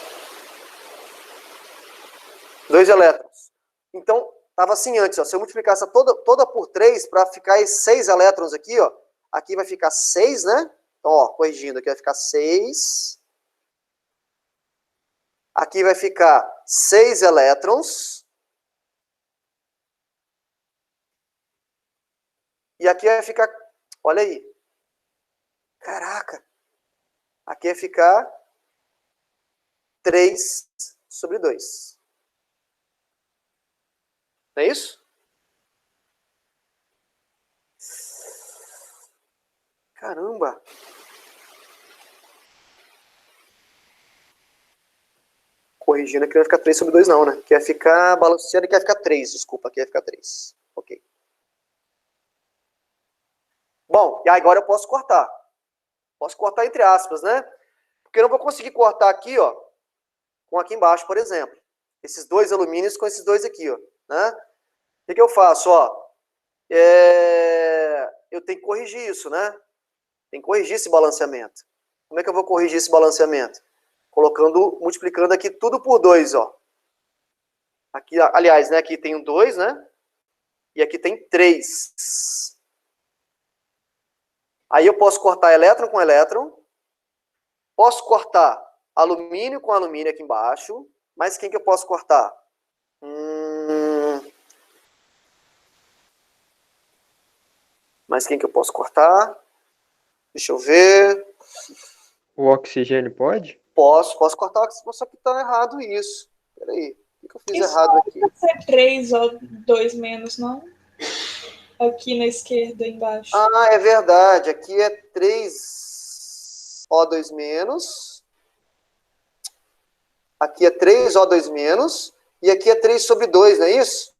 S1: 2 elétrons. Então, estava assim antes, ó. Se eu multiplicar essa toda por 3, para ficar 6 elétrons aqui, ó. Aqui vai ficar 6, né? Então, ó, corrigindo, aqui vai ficar 6. Aqui vai ficar 6 elétrons. E aqui vai ficar... Olha aí. Caraca. Aqui vai ficar 3/2. Não é isso? Caramba! Corrigindo, aqui não vai ficar 3/2 não, né? Aqui vai ficar balanceado e aqui vai ficar 3, desculpa, aqui vai ficar 3. Ok. Bom, e agora eu posso cortar. Posso cortar entre aspas, né? Porque eu não vou conseguir cortar aqui, ó, com aqui embaixo, por exemplo. Esses 2 alumínios com esses 2 aqui, ó, né? O que eu faço, ó? Eu tenho que corrigir isso, né? Tem que corrigir esse balanceamento. Como é que eu vou corrigir esse balanceamento? Multiplicando aqui tudo por 2, ó. Aqui, aliás, né, aqui tem um 2, né? E aqui tem 3. Aí eu posso cortar elétron com elétron. Posso cortar alumínio com alumínio aqui embaixo. Mas quem que eu posso cortar? Mas quem que eu posso cortar? Deixa eu ver.
S6: O oxigênio pode?
S1: Posso cortar, só que tá errado isso. Peraí, o que eu fiz
S5: Isso
S1: errado aqui?
S5: pode ser 3 ou 2-, não? Aqui na esquerda, embaixo.
S1: Ah, é verdade. Aqui é 3O2-. Aqui é 3O2-. E aqui é 3/2, não é isso?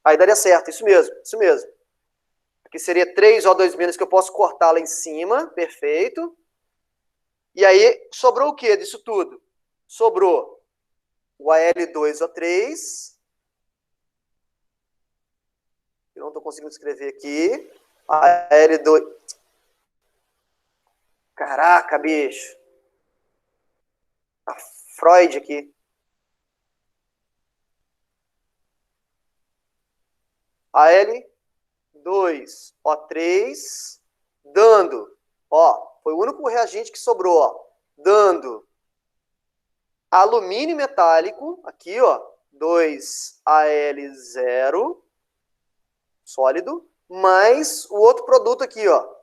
S1: Aí daria certo, isso mesmo, isso mesmo. Aqui seria 3O2- que eu posso cortar lá em cima, perfeito. E aí, sobrou o que disso tudo? Sobrou o Al2O3. Eu não estou conseguindo escrever aqui. Al2... Caraca, bicho. A Freud aqui. Al2O3, dando, ó, foi o único reagente que sobrou, ó, dando alumínio metálico, aqui, ó, 2Al0, sólido, mais o outro produto aqui, ó,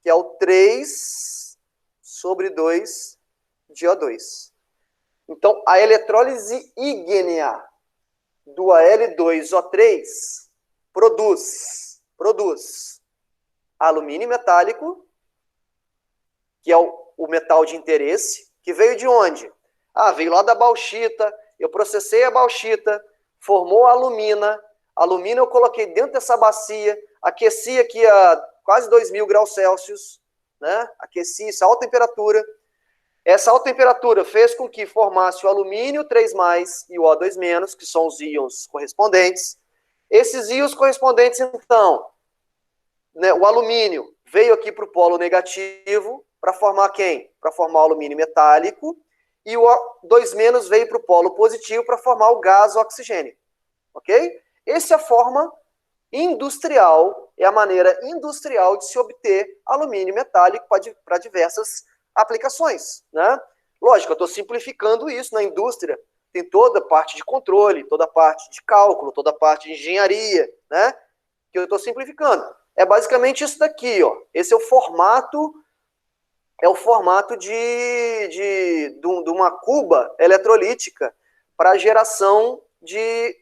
S1: que é o 3 sobre 2 de O2. Então, a eletrólise ígnea do Al2O3 produz alumínio metálico, que é o metal de interesse, que veio de onde? Veio lá da bauxita, eu processei a bauxita, formou a alumina, eu coloquei dentro dessa bacia, aqueci aqui a quase 2.000 graus Celsius, né? Aqueci isso a alta temperatura. Essa alta temperatura fez com que formasse o alumínio 3+, e o O2-, que são os íons correspondentes. Esses íons correspondentes, então, né, o alumínio veio aqui para o polo negativo, para formar quem? Para formar o alumínio metálico, e o O2- veio para o polo positivo para formar o gás oxigênio. Ok? Essa é a forma industrial, é a maneira industrial de se obter alumínio metálico para diversas aplicações, né? Lógico, eu estou simplificando isso. Na indústria tem toda a parte de controle, toda a parte de cálculo, toda a parte de engenharia, né? Que eu estou simplificando. É basicamente isso daqui, ó. Esse é o formato de uma cuba eletrolítica para geração de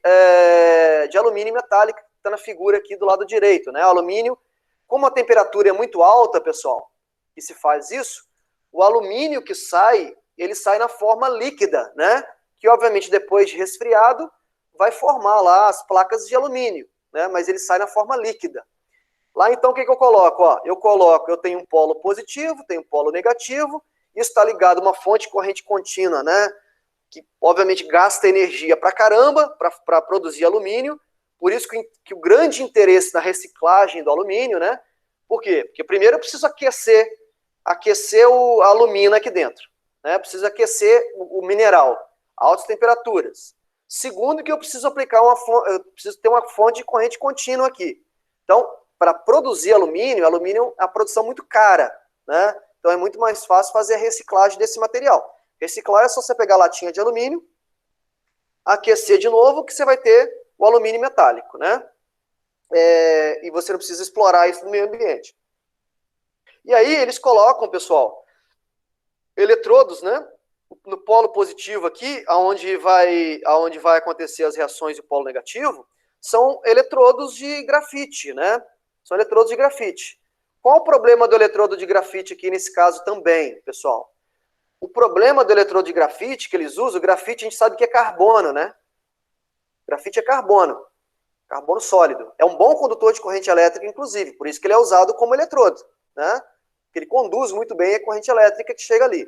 S1: alumínio metálico, que está na figura aqui do lado direito, né? Alumínio, como a temperatura é muito alta, pessoal, e se faz isso, o alumínio que sai, ele sai na forma líquida, né? Que obviamente depois de resfriado vai formar lá as placas de alumínio, né? Mas ele sai na forma líquida. Lá então o que eu coloco? Ó, eu tenho um polo positivo, tenho um polo negativo, isso está ligado a uma fonte de corrente contínua, né? Que obviamente gasta energia pra caramba para produzir alumínio. Por isso que o grande interesse na reciclagem do alumínio, né? Por quê? Porque primeiro eu preciso aquecer a alumina aqui dentro, né? Preciso aquecer o mineral a altas temperaturas. Segundo, que eu preciso eu preciso ter uma fonte de corrente contínua aqui. Então, para produzir alumínio é uma produção muito cara, né? Então é muito mais fácil fazer a reciclagem desse material. Reciclar é só você pegar a latinha de alumínio, aquecer de novo, que você vai ter o alumínio metálico, né? E você não precisa explorar isso no meio ambiente. E aí eles colocam, pessoal, eletrodos, né? No polo positivo aqui, aonde vai acontecer as reações do polo negativo, são eletrodos de grafite, né? São eletrodos de grafite. Qual o problema do eletrodo de grafite aqui nesse caso também, pessoal? O problema do eletrodo de grafite que eles usam, o grafite a gente sabe que é carbono, né? Grafite é carbono sólido. É um bom condutor de corrente elétrica, inclusive, por isso que ele é usado como eletrodo, né? Porque ele conduz muito bem a corrente elétrica que chega ali.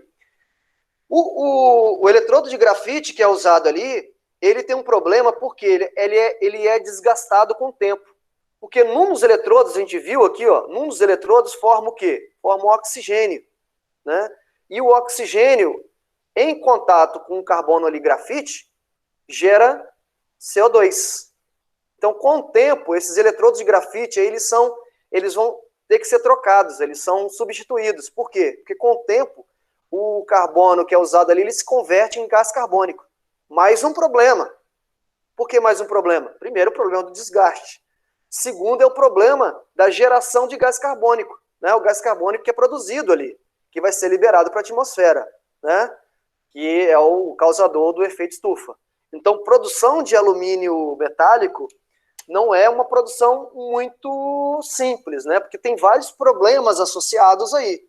S1: O eletrodo de grafite que é usado ali, ele tem um problema porque ele é desgastado com o tempo. Porque num dos eletrodos, a gente viu aqui, ó, num dos eletrodos forma o quê? Forma o oxigênio, né? E o oxigênio, em contato com o carbono ali, grafite, gera CO2. Então, com o tempo, esses eletrodos de grafite, aí, eles vão ter que ser trocados, eles são substituídos. Por quê? Porque com o tempo, o carbono que é usado ali, ele se converte em gás carbônico. Mais um problema. Por que mais um problema? Primeiro, o problema do desgaste. Segundo, é o problema da geração de gás carbônico, né? O gás carbônico que é produzido ali, que vai ser liberado para a atmosfera, né? Que é o causador do efeito estufa. Então, produção de alumínio metálico não é uma produção muito simples, né? Porque tem vários problemas associados aí.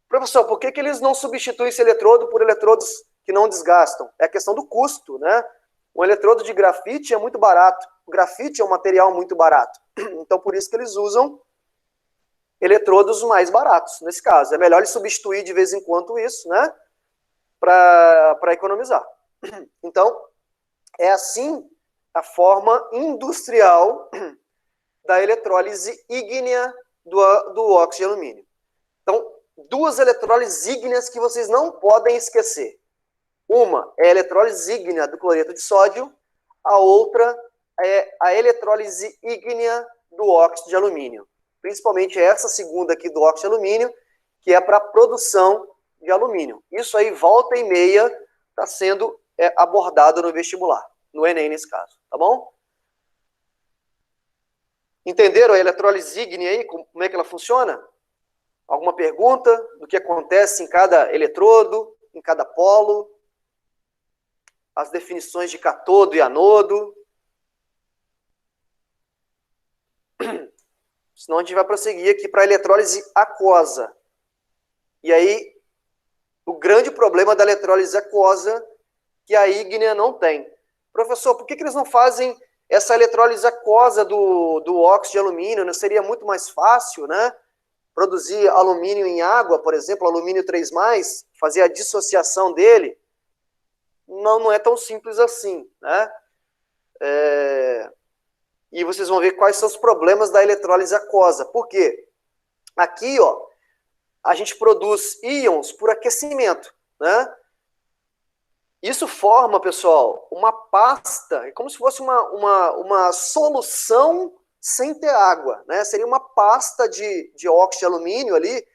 S1: Professor, por que eles não substituem esse eletrodo por eletrodos que não desgastam? É a questão do custo, né? Um eletrodo de grafite é muito barato. O grafite é um material muito barato. Então, por isso que eles usam eletrodos mais baratos, nesse caso. É melhor eles substituir de vez em quando isso, né? Para economizar. Então, é assim a forma industrial da eletrólise ígnea do óxido de alumínio. Então, duas eletrólises ígneas que vocês não podem esquecer. Uma é a eletrólise ígnea do cloreto de sódio, a outra é a eletrólise ígnea do óxido de alumínio. Principalmente essa segunda aqui do óxido de alumínio, que é para a produção de alumínio. Isso aí, volta e meia, está sendo abordado no vestibular, no Enem nesse caso, tá bom? Entenderam a eletrólise ígnea aí, como é que ela funciona? Alguma pergunta do que acontece em cada eletrodo, em cada polo? As definições de cátodo e anodo? Senão a gente vai prosseguir aqui para a eletrólise aquosa. E aí, o grande problema da eletrólise aquosa, que a ígnea não tem. Professor, por que eles não fazem essa eletrólise aquosa do óxido de alumínio? Não seria muito mais fácil, né? Produzir alumínio em água, por exemplo, alumínio 3+, fazer a dissociação dele. Não é tão simples assim, né? E vocês vão ver quais são os problemas da eletrólise aquosa. Por quê? Aqui, ó, a gente produz íons por aquecimento, né? Isso forma, pessoal, uma pasta, é como se fosse uma solução sem ter água, né? Seria uma pasta de óxido de alumínio ali,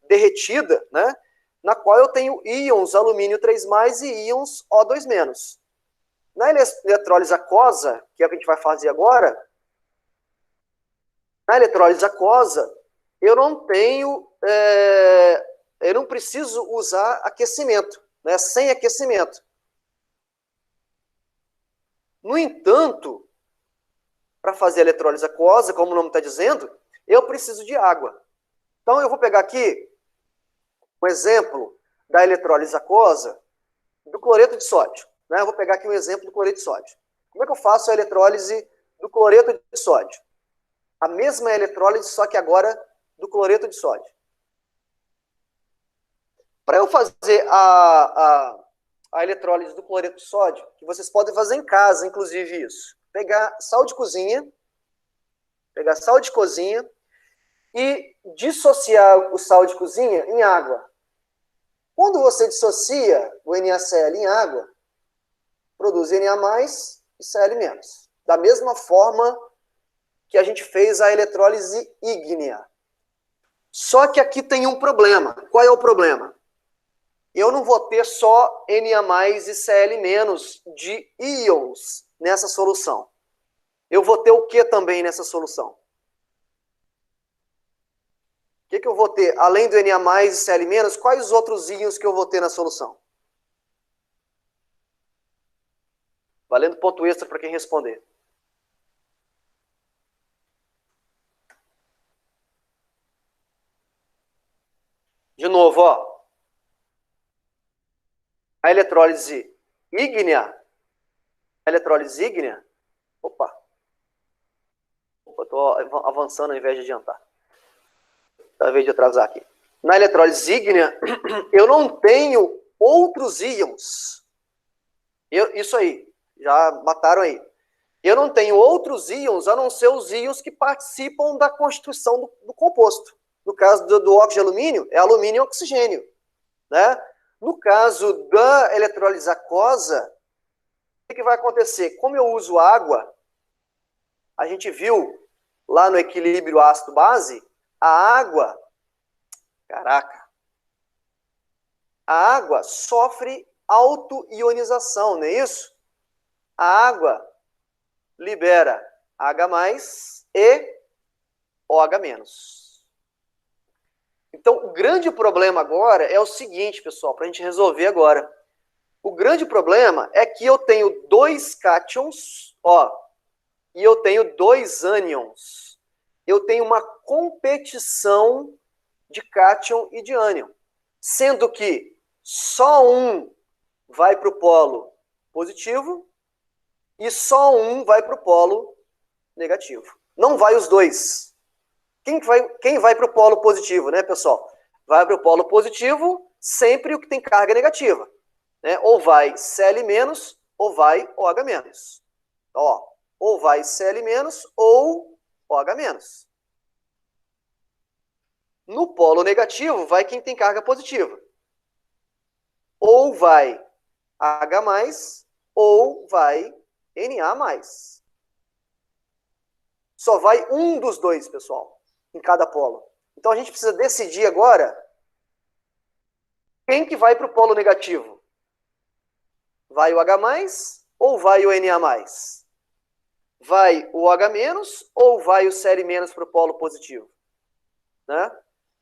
S1: derretida, né? Na qual eu tenho íons alumínio 3+, e íons O2-. Na eletrólise aquosa, que é o que a gente vai fazer agora, na eletrólise aquosa, eu não tenho, eu não preciso usar aquecimento, né? Sem aquecimento. No entanto, para fazer a eletrólise aquosa, como o nome está dizendo, eu preciso de água. Então, eu vou pegar aqui um exemplo da eletrólise aquosa do cloreto de sódio, né? Eu vou pegar aqui um exemplo do cloreto de sódio. Como é que eu faço a eletrólise do cloreto de sódio? A mesma eletrólise, só que agora do cloreto de sódio. Para eu fazer a eletrólise do cloreto de sódio, que vocês podem fazer em casa, inclusive isso. Pegar sal de cozinha e dissociar o sal de cozinha em água. Quando você dissocia o NaCl em água, produz Na+, e Cl-. Da mesma forma que a gente fez a eletrólise ígnea. Só que aqui tem um problema. Qual é o problema? Eu não vou ter só Na+ e Cl- de íons nessa solução. Eu vou ter o que também nessa solução? O que eu vou ter? Além do Na+ e Cl-, quais outros íons que eu vou ter na solução? Valendo ponto extra para quem responder. De novo, ó. A eletrólise ígnea. Opa, estou avançando ao invés de adiantar. Ao invés de atrasar aqui. Na eletrólise ígnea, eu não tenho outros íons. Isso aí, já mataram aí. Eu não tenho outros íons, a não ser os íons que participam da constituição do composto. No caso do óxido de alumínio, é alumínio e oxigênio, né? No caso da eletrólise aquosa, o que vai acontecer? Como eu uso água, a gente viu lá no equilíbrio ácido-base, a água sofre autoionização, não é isso? A água libera H+ e OH-. Então, o grande problema agora é o seguinte, pessoal, para a gente resolver agora. O grande problema é que eu tenho 2 cátions, ó, e eu tenho 2 ânions. Eu tenho uma competição de cátion e de ânion, sendo que só um vai para o polo positivo e só um vai para o polo negativo. Não vai os dois. Quem vai para o polo positivo, né, pessoal? Vai para o polo positivo sempre o que tem carga negativa, né? Ou vai Cl- ou vai OH-. Ó, ou vai Cl- ou OH-. No polo negativo, vai quem tem carga positiva. Ou vai H+, ou vai Na+. Só vai um dos dois, pessoal, em cada polo. Então a gente precisa decidir agora quem que vai para o polo negativo. Vai o H+, ou vai o Na+? Vai o OH- ou vai o Cl- para o polo positivo? Né?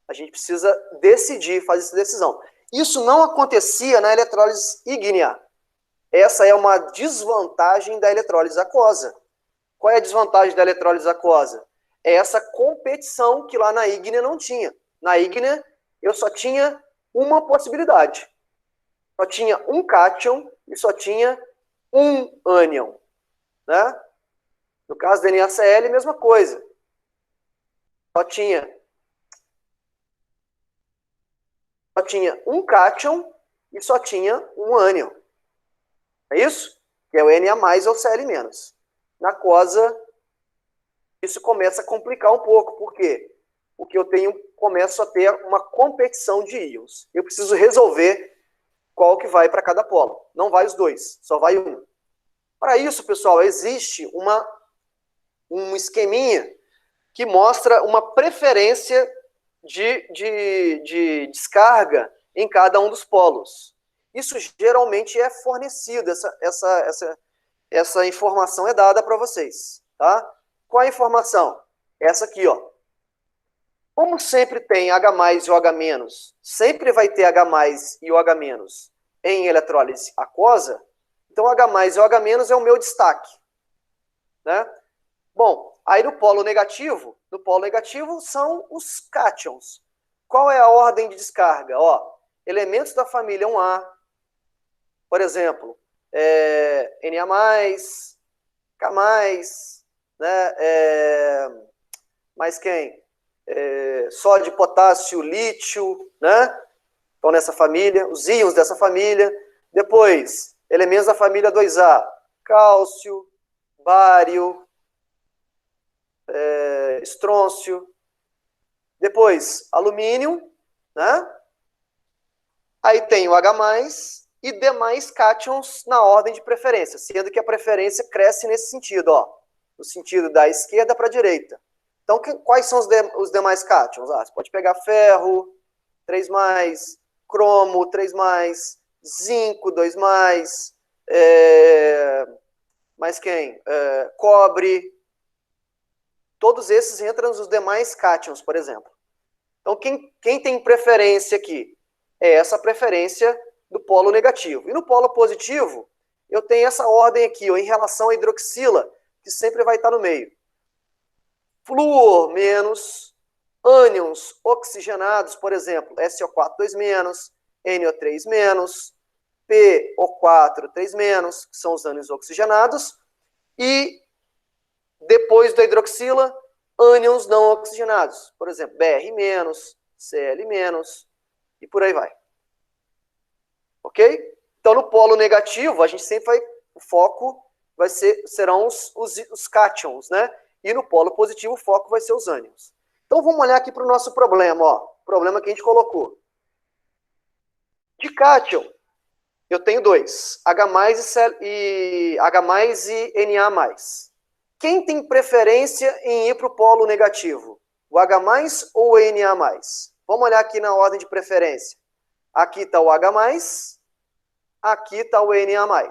S1: A gente precisa decidir, fazer essa decisão. Isso não acontecia na eletrólise ígnea. Essa é uma desvantagem da eletrólise aquosa. Qual é a desvantagem da eletrólise aquosa? É essa competição que lá na ígnea não tinha. Na ígnea, eu só tinha uma possibilidade. Só tinha um cátion e só tinha um ânion. Né? No caso da NaCl, mesma coisa. Só tinha um cátion e só tinha um ânion. É isso? Que é o Na+ ou Cl-. Na aquosa, isso começa a complicar um pouco. Por quê? Porque eu começo a ter uma competição de íons. Eu preciso resolver qual que vai para cada polo. Não vai os dois, só vai um. Para isso, pessoal, existe um esqueminha que mostra uma preferência de descarga em cada um dos polos. Isso geralmente é fornecido, essa informação é dada para vocês. Tá? Qual a informação? Essa aqui, ó. Como sempre tem H+ e OH-, sempre vai ter H+ e OH- em eletrólise aquosa, então H+ e OH- é o meu destaque. Né? Bom, aí no polo negativo são os cátions. Qual é a ordem de descarga? Ó, elementos da família 1A, por exemplo, Na+, K+, né? Mais quem? Sódio, potássio, lítio, né? Estão nessa família, os íons dessa família. Depois, elementos da família 2A, cálcio, bário, estrôncio. Depois, alumínio, né? Aí tem o H+, e demais cátions na ordem de preferência, sendo que a preferência cresce nesse sentido, ó, no sentido da esquerda para a direita. Então, quais são os demais cátions? Você pode pegar ferro, 3+, cromo, 3+, zinco, 2+, mais quem? Cobre. Todos esses entram nos demais cátions, por exemplo. Então, quem tem preferência aqui? É essa preferência do polo negativo. E no polo positivo, eu tenho essa ordem aqui, ó, em relação à hidroxila, que sempre vai estar no meio. Flúor menos, ânions oxigenados, por exemplo, SO4 2-, NO3-, PO4 3-, que são os ânions oxigenados, e depois da hidroxila, ânions não oxigenados, por exemplo, Br-, Cl-, e por aí vai. Ok? Então, no polo negativo, a gente sempre vai, o foco serão os cátions, né? E no polo positivo, o foco vai ser os ânions. Então, vamos olhar aqui para o nosso problema, ó. Problema que a gente colocou. De cátion, eu tenho dois, H+ e Na+. Quem tem preferência em ir para o polo negativo? O H+ ou o Na+? Vamos olhar aqui na ordem de preferência. Aqui está o H+, aqui está o Na+.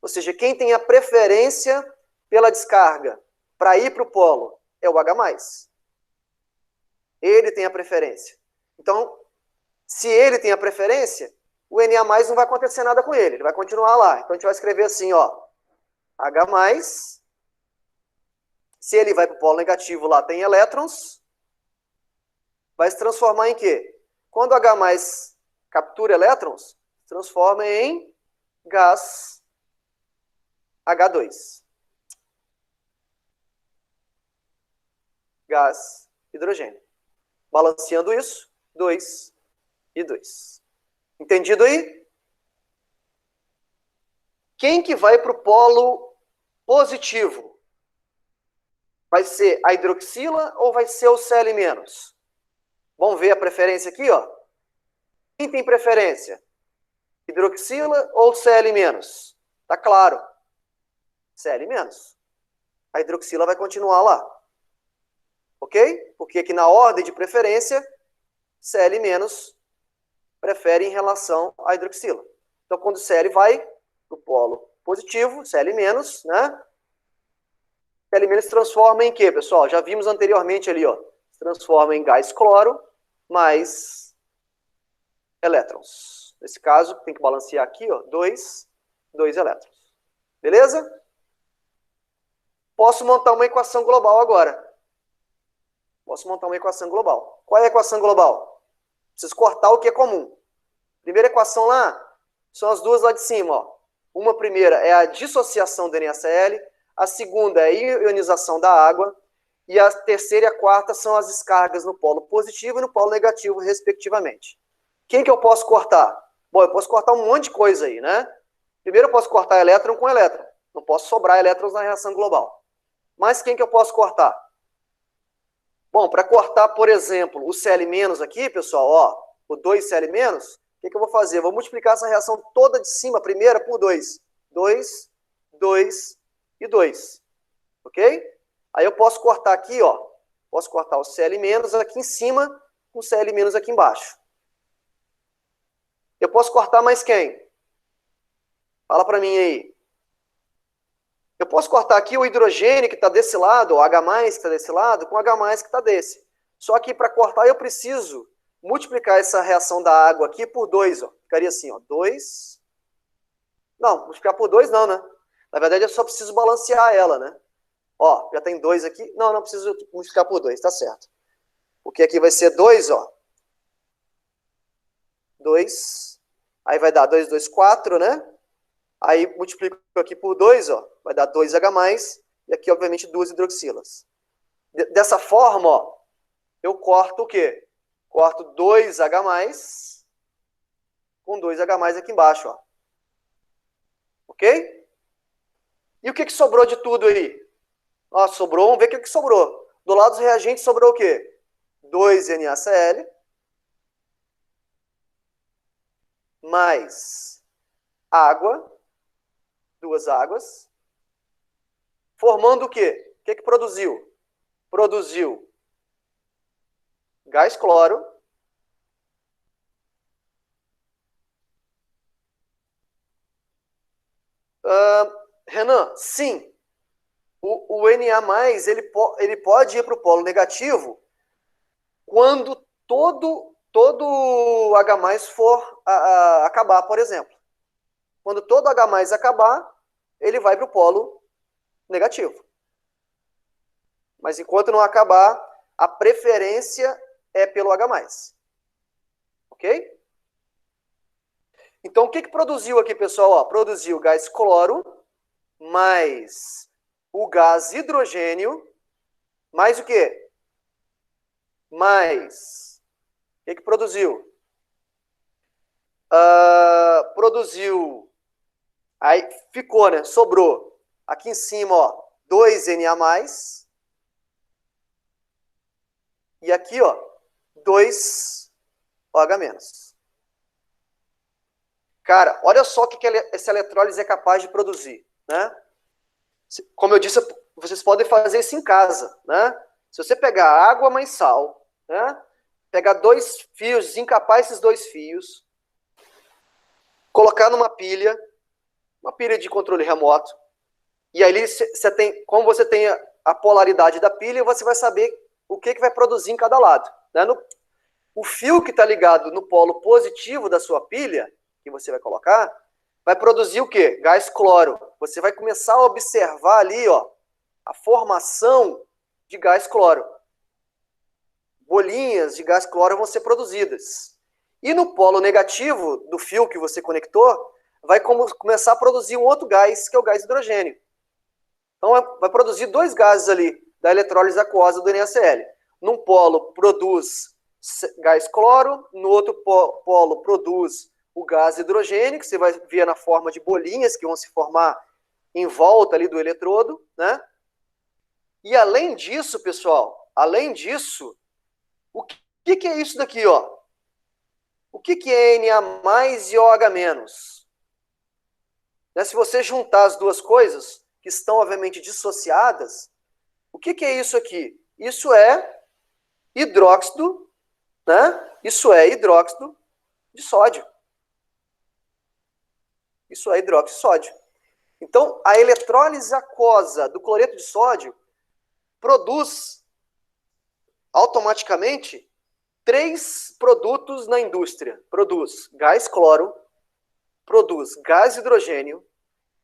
S1: Ou seja, quem tem a preferência pela descarga para ir para o polo é o H+. Ele tem a preferência. Então, se ele tem a preferência, o Na+, não vai acontecer nada com ele. Ele vai continuar lá. Então, a gente vai escrever assim, ó. H+, se ele vai para o polo negativo, lá tem elétrons, vai se transformar em quê? Quando o H+ captura elétrons, se transforma em gás H2. Gás hidrogênio. Balanceando isso, 2 e 2. Entendido aí? Quem que vai para o polo positivo? Vai ser a hidroxila ou vai ser o Cl-? Vamos ver a preferência aqui, ó. Quem tem preferência? Hidroxila ou Cl-? Tá claro. Cl-. A hidroxila vai continuar lá. Ok? Porque aqui na ordem de preferência, Cl- prefere em relação à hidroxila. Então, quando o Cl vai para o polo positivo, Cl-, né? Cl- se transforma em quê, pessoal? Já vimos anteriormente ali, ó. Se transforma em gás cloro, mais elétrons. Nesse caso, tem que balancear aqui, ó, 2 elétrons. Beleza? Posso montar uma equação global agora. Posso montar uma equação global. Qual é a equação global? Preciso cortar o que é comum. Primeira equação lá, são as duas lá de cima, ó. Uma primeira é a dissociação do NaCl, a segunda é a ionização da água, e a terceira e a quarta são as descargas no polo positivo e no polo negativo, respectivamente. Quem que eu posso cortar? Bom, eu posso cortar um monte de coisa aí, né? Primeiro eu posso cortar elétron com elétron. Não posso sobrar elétrons na reação global. Mas quem que eu posso cortar? Bom, para cortar, por exemplo, o Cl- aqui, pessoal, ó, o 2Cl-, o que eu vou fazer? Eu vou multiplicar essa reação toda de cima, a primeira, por 2. 2, 2 e 2. Ok? Aí eu posso cortar aqui, ó. Posso cortar o Cl- aqui em cima, com o Cl- aqui embaixo. Eu posso cortar mais quem? Fala para mim aí. Eu posso cortar aqui o hidrogênio que está desse lado, o H+, que está desse lado, com o H+, que está desse. Só que para cortar eu preciso multiplicar essa reação da água aqui por 2, ó. Ficaria assim, ó, 2. Não, multiplicar por 2 não, né? Na verdade eu só preciso balancear ela, né? Ó, já tem 2 aqui. Não, não preciso multiplicar por 2, tá certo. Porque aqui vai ser 2, ó. 2. Aí vai dar 2, 2, 4, né? Aí multiplico aqui por 2, ó, vai dar 2H+, e aqui, obviamente, 2 hidroxilas. Dessa forma, ó, eu corto o quê? Corto 2H+, com 2H+ aqui embaixo, ó. Ok? E o que sobrou de tudo aí? Ó, sobrou, vamos ver o que sobrou. Do lado dos reagentes sobrou o quê? 2NaCl, mais água, 2 águas, formando o quê? O que produziu? Produziu gás cloro, Renan, sim, o Na+, ele pode ir para o polo negativo quando todo H+ for acabar, por exemplo. Quando todo H+ acabar, ele vai para o polo negativo. Mas enquanto não acabar, a preferência é pelo H+. Ok? Então, o que produziu aqui, pessoal? Ó, produziu gás cloro, mais o gás hidrogênio, mais o quê? Mais... O que produziu? Produziu... Aí ficou, né? Sobrou. Aqui em cima, ó, 2Na+. E aqui, ó, 2OH-. Cara, olha só o que essa eletrólise é capaz de produzir, né? Como eu disse, vocês podem fazer isso em casa, né? Se você pegar água mais sal, né? Pegar 2 fios, desencapar esses 2 fios, colocar numa pilha, uma pilha de controle remoto, e aí você tem, como você tem a polaridade da pilha, você vai saber o que vai produzir em cada lado, né? O fio que está ligado no polo positivo da sua pilha, que você vai colocar, vai produzir o quê? Gás cloro. Você vai começar a observar ali, ó, a formação de gás cloro. Bolinhas de gás cloro vão ser produzidas. E no polo negativo do fio que você conectou, vai começar a produzir um outro gás, que é o gás hidrogênio. Então, vai produzir 2 gases ali, da eletrólise aquosa do NaCl. Num polo produz gás cloro, no outro polo produz o gás hidrogênio, que você vai ver na forma de bolinhas que vão se formar em volta ali do eletrodo, né? E além disso, pessoal, além disso, o que é isso daqui, ó? O que é Na+ e OH-? Né? Se você juntar as duas coisas, que estão obviamente dissociadas, o que é isso aqui? Isso é hidróxido, né? Isso é hidróxido de sódio. Isso é hidróxido de sódio. Então, a eletrólise aquosa do cloreto de sódio produz automaticamente 3 produtos na indústria. Produz gás cloro, produz gás hidrogênio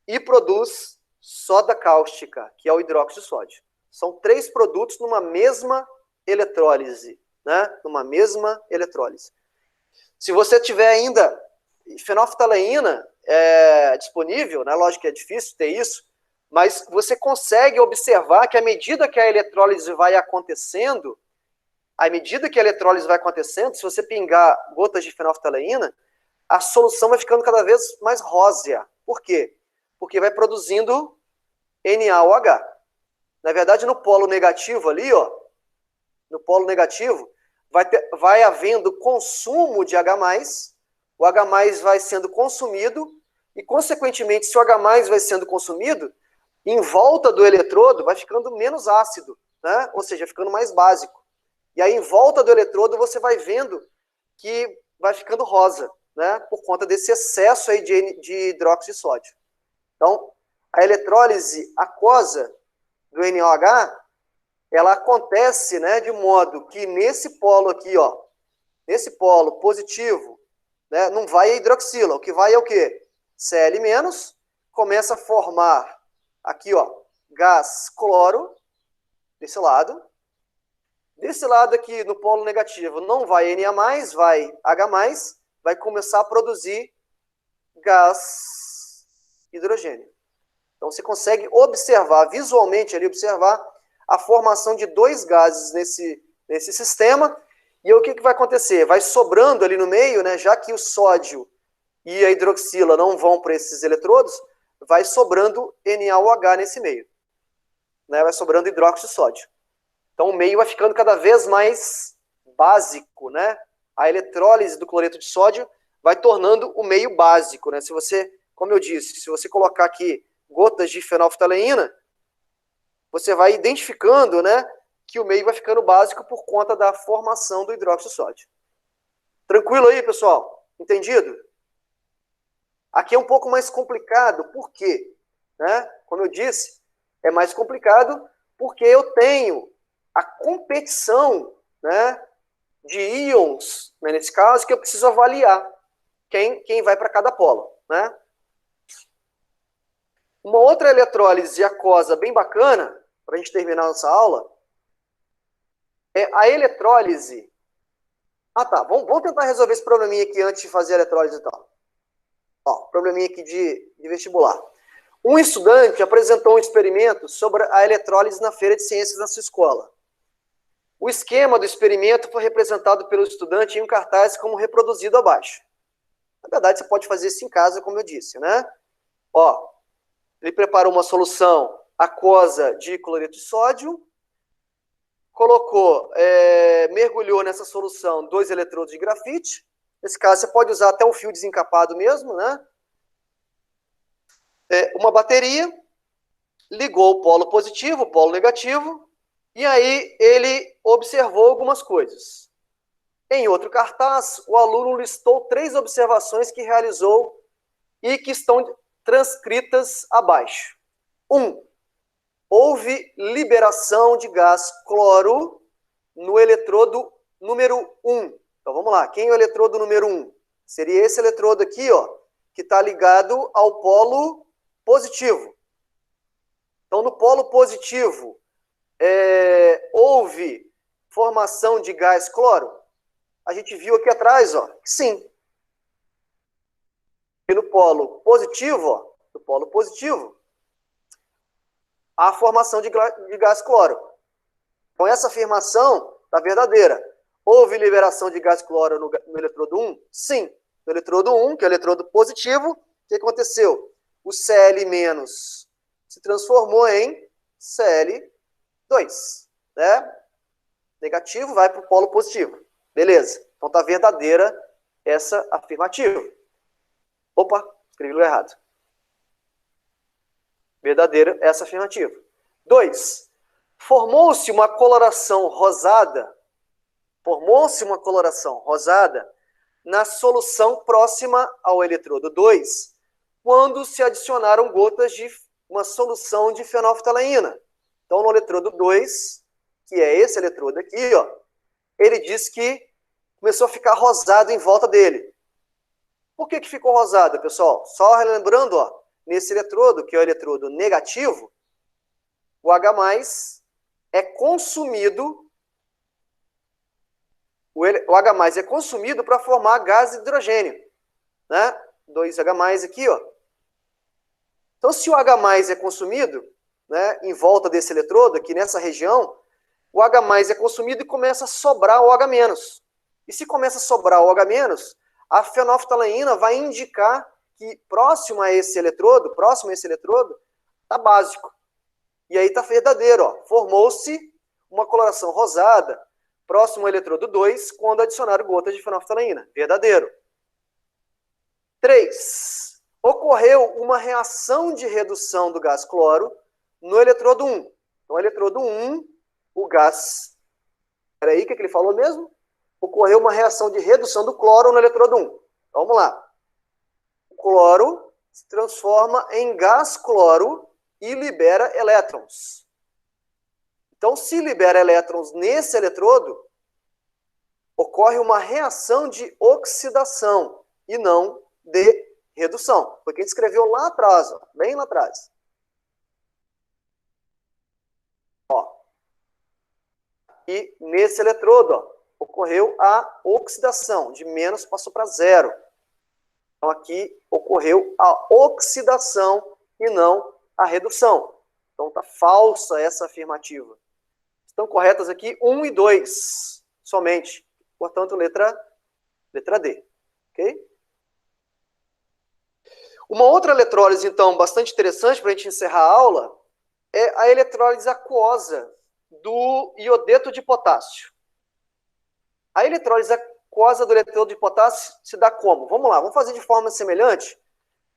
S1: e produz soda cáustica, que é o hidróxido de sódio. São 3 produtos numa mesma eletrólise, né? Numa mesma eletrólise. Se você tiver ainda fenolftaleína disponível, né? Lógico que é difícil ter isso, mas você consegue observar que à medida que a eletrólise vai acontecendo, se você pingar gotas de fenolftaleína, a solução vai ficando cada vez mais rósea. Por quê? Porque vai produzindo NaOH. Na verdade, no polo negativo ali, ó, no polo negativo, vai havendo consumo de H+, o H+ vai sendo consumido, e, consequentemente, se o H+ vai sendo consumido, em volta do eletrodo vai ficando menos ácido, né? Ou seja, ficando mais básico. E aí, em volta do eletrodo, você vai vendo que vai ficando rosa, né? Por conta desse excesso aí de hidróxido de sódio. Então, a eletrólise aquosa do NaOH, ela acontece, né, de modo que nesse polo aqui, ó, nesse polo positivo, né, não vai a hidroxila. O que vai é o quê? Cl-, começa a formar aqui, ó, gás cloro, desse lado. Desse lado aqui, no polo negativo, não vai Na+, vai H+, vai começar a produzir gás hidrogênio. Então, você consegue observar, visualmente ali, observar a formação de 2 gases nesse sistema. E o que vai acontecer? Vai sobrando ali no meio, né, já que o sódio e a hidroxila não vão para esses eletrodos, vai sobrando NaOH nesse meio. Né, vai sobrando hidróxido de sódio. Então, o meio vai ficando cada vez mais básico, né? A eletrólise do cloreto de sódio vai tornando o meio básico, né? Se você, como eu disse, se você colocar aqui gotas de fenolftaleína, você vai identificando, né, que o meio vai ficando básico por conta da formação do hidróxido de sódio. Tranquilo aí, pessoal? Entendido? Aqui é um pouco mais complicado, por quê? Né? Como eu disse, é mais complicado porque eu tenho a competição, né, de íons, né, nesse caso, que eu preciso avaliar quem vai para cada polo. Né? Uma outra eletrólise aquosa bem bacana, para a gente terminar nossa aula, é a eletrólise. Ah, tá. Vamos tentar resolver esse probleminha aqui antes de fazer a eletrólise e tal. Ó, probleminha aqui de vestibular. Um estudante apresentou um experimento sobre a eletrólise na feira de ciências na sua escola. O esquema do experimento foi representado pelo estudante em um cartaz como reproduzido abaixo. Na verdade, você pode fazer isso em casa, como eu disse, né? Ó, ele preparou uma solução aquosa de cloreto de sódio, colocou, mergulhou nessa solução 2 eletrodos de grafite. Nesse caso, você pode usar até um fio desencapado mesmo, né? Uma bateria, ligou o polo positivo, o polo negativo, e aí ele observou algumas coisas. Em outro cartaz, o aluno listou 3 observações que realizou e que estão transcritas abaixo. 1. Houve liberação de gás cloro no eletrodo número 1. Então, vamos lá. Quem é o eletrodo número 1? Seria esse eletrodo aqui, ó, que está ligado ao polo positivo. Então, no polo positivo, houve formação de gás cloro? A gente viu aqui atrás, ó, que sim. E no polo positivo, ó, no polo positivo, a formação de gás cloro. Então, essa afirmação está verdadeira. Houve liberação de gás cloro no eletrodo 1? Sim. No eletrodo 1, que é o eletrodo positivo, o que aconteceu? O Cl- se transformou em Cl2. Né? Negativo vai para o polo positivo. Beleza. Então, está verdadeira essa afirmativa. Opa, escrevi o errado. Verdadeira essa afirmativa. 2. Formou-se uma coloração rosada. Formou-se uma coloração rosada na solução próxima ao eletrodo 2, quando se adicionaram gotas de uma solução de fenolftaleína. Então, no eletrodo 2, que é esse eletrodo aqui, ó, ele diz que começou a ficar rosado em volta dele. Por que ficou rosado, pessoal? Só relembrando, ó, nesse eletrodo, que é o eletrodo negativo, o H+ é consumido, o H+ é consumido para formar gás de hidrogênio, né? 2H+ aqui, ó. Então, se o H+ é consumido, né, em volta desse eletrodo, aqui nessa região, o H+ é consumido e começa a sobrar o H-. E se começa a sobrar o H-, a fenolftaleína vai indicar que próximo a esse eletrodo, está básico. E aí está verdadeiro, ó. Formou-se uma coloração rosada próximo ao eletrodo 2 quando adicionaram gotas de fenolftaleína. Verdadeiro. 3. Ocorreu uma reação de redução do gás cloro no eletrodo 1. Então, eletrodo 1, o gás... Peraí, o que ele falou mesmo? Ocorreu uma reação de redução do cloro no eletrodo 1. Vamos lá. O cloro se transforma em gás cloro e libera elétrons. Então, se libera elétrons nesse eletrodo, ocorre uma reação de oxidação e não de redução. Foi quem escreveu lá atrás, ó, bem lá atrás. Ó. E nesse eletrodo, ó, ocorreu a oxidação, de menos passou para 0. Então, aqui ocorreu a oxidação e não a redução. Então, está falsa essa afirmativa. Estão corretas aqui 1 e 2, somente. Portanto, letra D. Ok? Uma outra eletrólise, então, bastante interessante para a gente encerrar a aula, é a eletrólise aquosa do iodeto de potássio. A eletrólise aquosa do eletrodo de potássio se dá como? Vamos lá, vamos fazer de forma semelhante.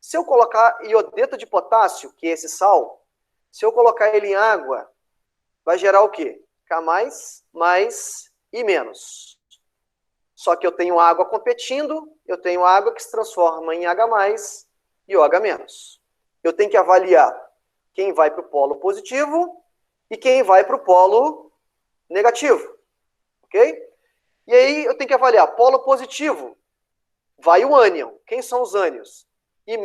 S1: Se eu colocar iodeto de potássio, que é esse sal, se eu colocar ele em água, vai gerar o quê? K+, mais e menos. Só que eu tenho água competindo, eu tenho água que se transforma em H+ e OH-. Eu tenho que avaliar quem vai para o polo positivo e quem vai para o polo negativo. Ok? E aí eu tenho que avaliar polo positivo, vai o ânion. Quem são os ânions? I-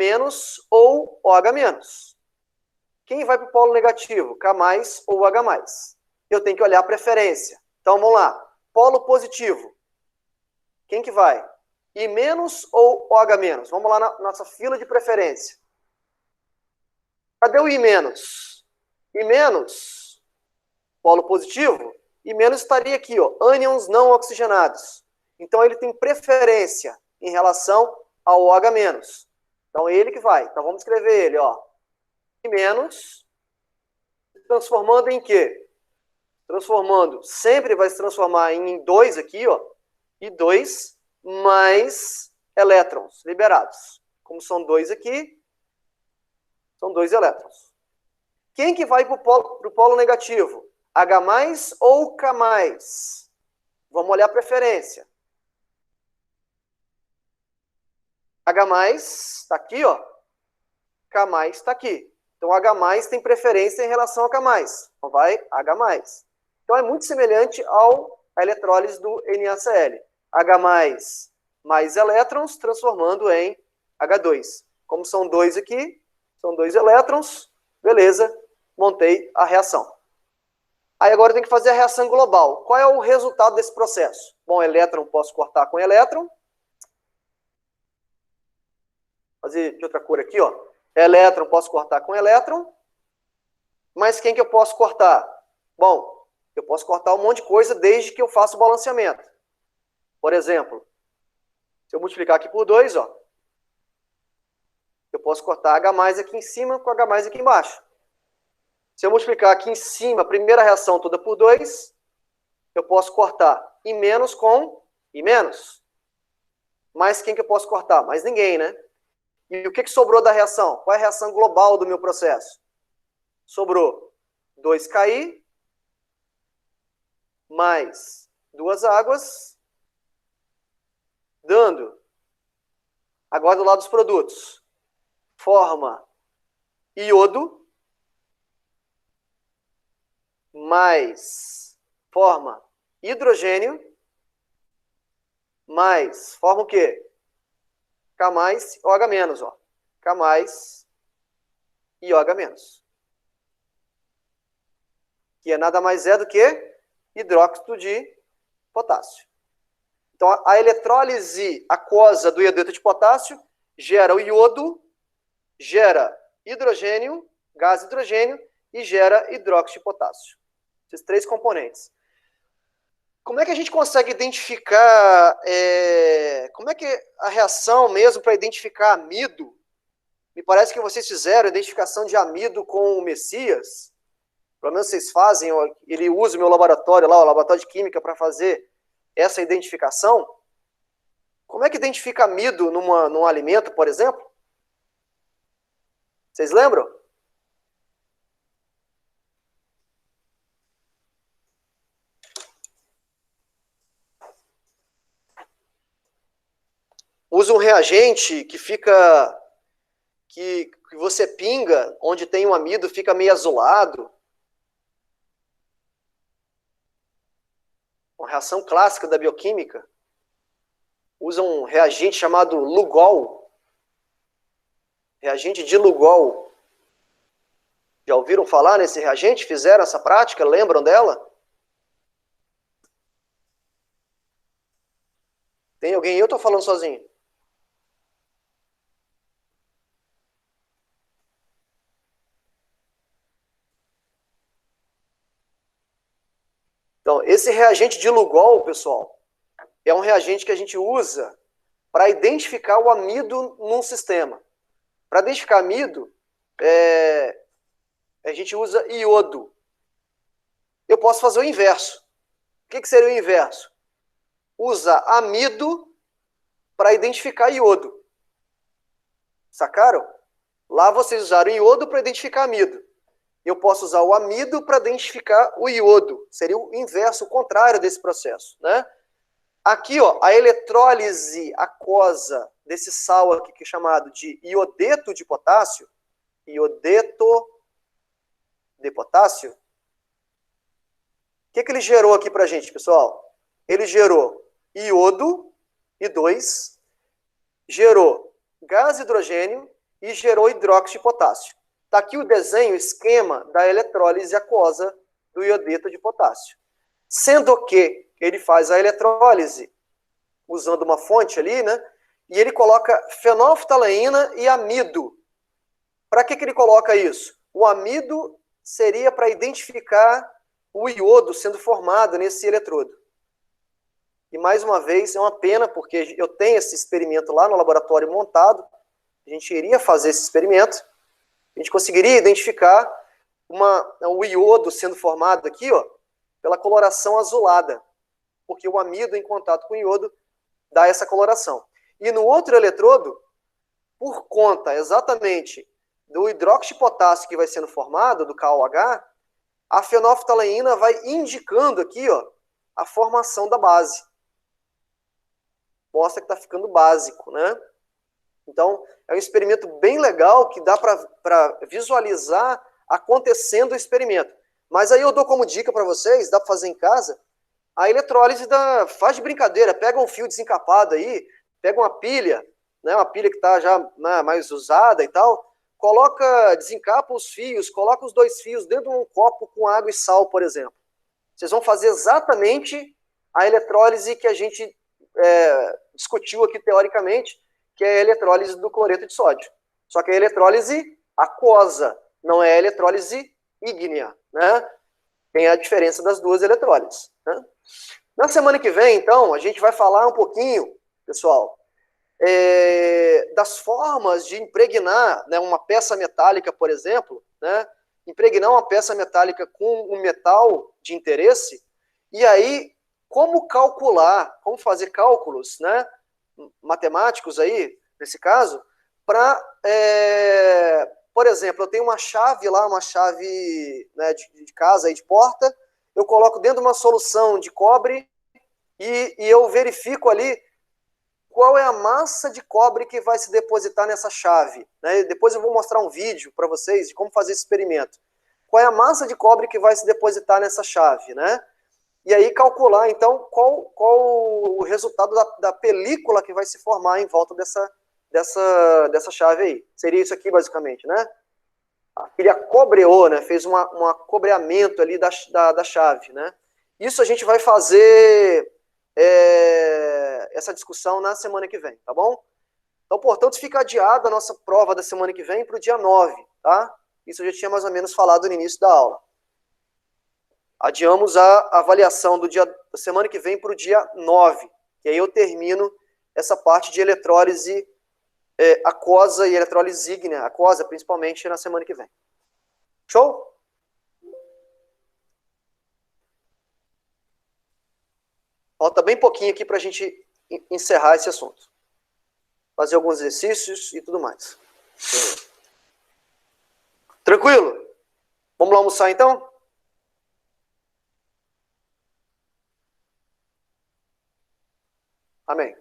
S1: ou OH-. Quem vai para o polo negativo? K+ ou H+. Eu tenho que olhar a preferência. Então, vamos lá. Polo positivo. Quem que vai? I- ou OH-? Vamos lá na nossa fila de preferência. Cadê o I-? I-, polo positivo, I- estaria aqui, ó, ânions não oxigenados. Então, ele tem preferência em relação ao OH-. Então, ele que vai. Então, vamos escrever ele, ó. I- transformando em quê? Transformando, sempre vai se transformar em 2 aqui, ó. E 2 mais elétrons liberados. Como são 2 aqui, são 2 elétrons. Quem que vai para o polo negativo? H+ ou K+? Vamos olhar a preferência. H+ está aqui, ó. K+ está aqui. Então, H+ tem preferência em relação a K+. Então, vai H+. Então, é muito semelhante à eletrólise do NaCl. H+ mais elétrons transformando em H2. Como são 2 aqui, são 2 elétrons, beleza, montei a reação. Aí agora tem que fazer a reação global. Qual é o resultado desse processo? Bom, elétron posso cortar com elétron. Fazer de outra cor aqui, ó. Elétron posso cortar com elétron. Mas quem que eu posso cortar? Bom, eu posso cortar um monte de coisa desde que eu faça o balanceamento. Por exemplo, se eu multiplicar aqui por 2, ó, eu posso cortar H+ aqui em cima com H+ aqui embaixo. Se eu multiplicar aqui em cima a primeira reação toda por 2, eu posso cortar I- com I-. Mas quem que eu posso cortar? Mais ninguém, né? E o que sobrou da reação? Qual é a reação global do meu processo? Sobrou 2Ki mais 2 águas, dando, agora do lado dos produtos, forma iodo, mais forma hidrogênio, mais, forma o quê? K mais OH menos, ó. K mais e OH menos. Que é nada mais é do que hidróxido de potássio. Então, a eletrólise aquosa do iodeto de potássio gera o iodo, gera hidrogênio, gás hidrogênio, e gera hidróxido de potássio. Esses 3 componentes. Como é que a gente consegue identificar, como é que a reação mesmo para identificar amido? Me parece que vocês fizeram a identificação de amido com o Messias. Pelo menos vocês fazem, ele usa o meu laboratório lá, o laboratório de química, para fazer essa identificação. Como é que identifica amido num alimento, por exemplo? Vocês lembram? Usa um reagente que fica, que você pinga, onde tem um amido, fica meio azulado. Uma reação clássica da bioquímica. Usa um reagente chamado Lugol. Reagente de Lugol. Já ouviram falar nesse reagente? Fizeram essa prática? Lembram dela? Tem alguém aí? Eu estou falando sozinho? Então, esse reagente de Lugol, pessoal, é um reagente que a gente usa para identificar o amido num sistema. Para identificar amido, a gente usa iodo. Eu posso fazer o inverso. O que seria o inverso? Usa amido para identificar iodo. Sacaram? Lá vocês usaram iodo para identificar amido. Eu posso usar o amido para identificar o iodo. Seria o inverso, o contrário desse processo, né? Aqui, ó, a eletrólise aquosa desse sal aqui, que é chamado de iodeto de potássio, iodeto de potássio, o que ele gerou aqui para a gente, pessoal? Ele gerou iodo, I2, gerou gás hidrogênio e gerou hidróxido de potássio. Está aqui o desenho, o esquema da eletrólise aquosa do iodeto de potássio. Sendo que ele faz a eletrólise usando uma fonte ali, né? E ele coloca fenolftaleína e amido. Para que ele coloca isso? O amido seria para identificar o iodo sendo formado nesse eletrodo. E mais uma vez, é uma pena, porque eu tenho esse experimento lá no laboratório montado, a gente iria fazer esse experimento, a gente conseguiria identificar o iodo sendo formado aqui, ó, pela coloração azulada, porque o amido em contato com o iodo dá essa coloração. E no outro eletrodo, por conta exatamente do hidróxido de potássio que vai sendo formado, do KOH, a fenolftaleína vai indicando aqui, ó, a formação da base. Mostra que está ficando básico, né? Então, é um experimento bem legal que dá para visualizar acontecendo o experimento. Mas aí eu dou como dica para vocês, dá para fazer em casa, a eletrólise faz de brincadeira, pega um fio desencapado aí, pega uma pilha, né, uma pilha que está já mais usada e tal, desencapa os fios, coloca os 2 fios dentro de um copo com água e sal, por exemplo. Vocês vão fazer exatamente a eletrólise que a gente discutiu aqui teoricamente, que é a eletrólise do cloreto de sódio. Só que é a eletrólise aquosa, não é a eletrólise ígnea, né? Tem a diferença das duas eletrólises, né? Na semana que vem, então, a gente vai falar um pouquinho, pessoal, das formas de impregnar, né, uma peça metálica, por exemplo, né? Impregnar uma peça metálica com um metal de interesse, e aí, como calcular, como fazer cálculos, né, matemáticos aí, nesse caso, para, por exemplo, eu tenho uma chave lá, uma chave, né, de casa, aí, de porta, eu coloco dentro de uma solução de cobre e eu verifico ali qual é a massa de cobre que vai se depositar nessa chave, né? Depois eu vou mostrar um vídeo para vocês de como fazer esse experimento. Qual é a massa de cobre que vai se depositar nessa chave, né? e aí calcular, então, qual o resultado da película que vai se formar em volta dessa chave aí. Seria isso aqui, basicamente, né? Ele acobreou, né? Fez um acobreamento ali da chave, né? Isso a gente vai fazer essa discussão na semana que vem, tá bom? Então, portanto, fica adiada a nossa prova da semana que vem para o dia 9, tá? Isso eu já tinha mais ou menos falado no início da aula. Adiamos a avaliação da semana que vem para o dia 9, e aí eu termino essa parte de eletrólise aquosa e eletrólise ígnea, aquosa principalmente, na semana que vem. Show? Falta bem pouquinho aqui para a gente encerrar esse assunto. Fazer alguns exercícios e tudo mais. Tranquilo? Vamos lá almoçar então? Amém.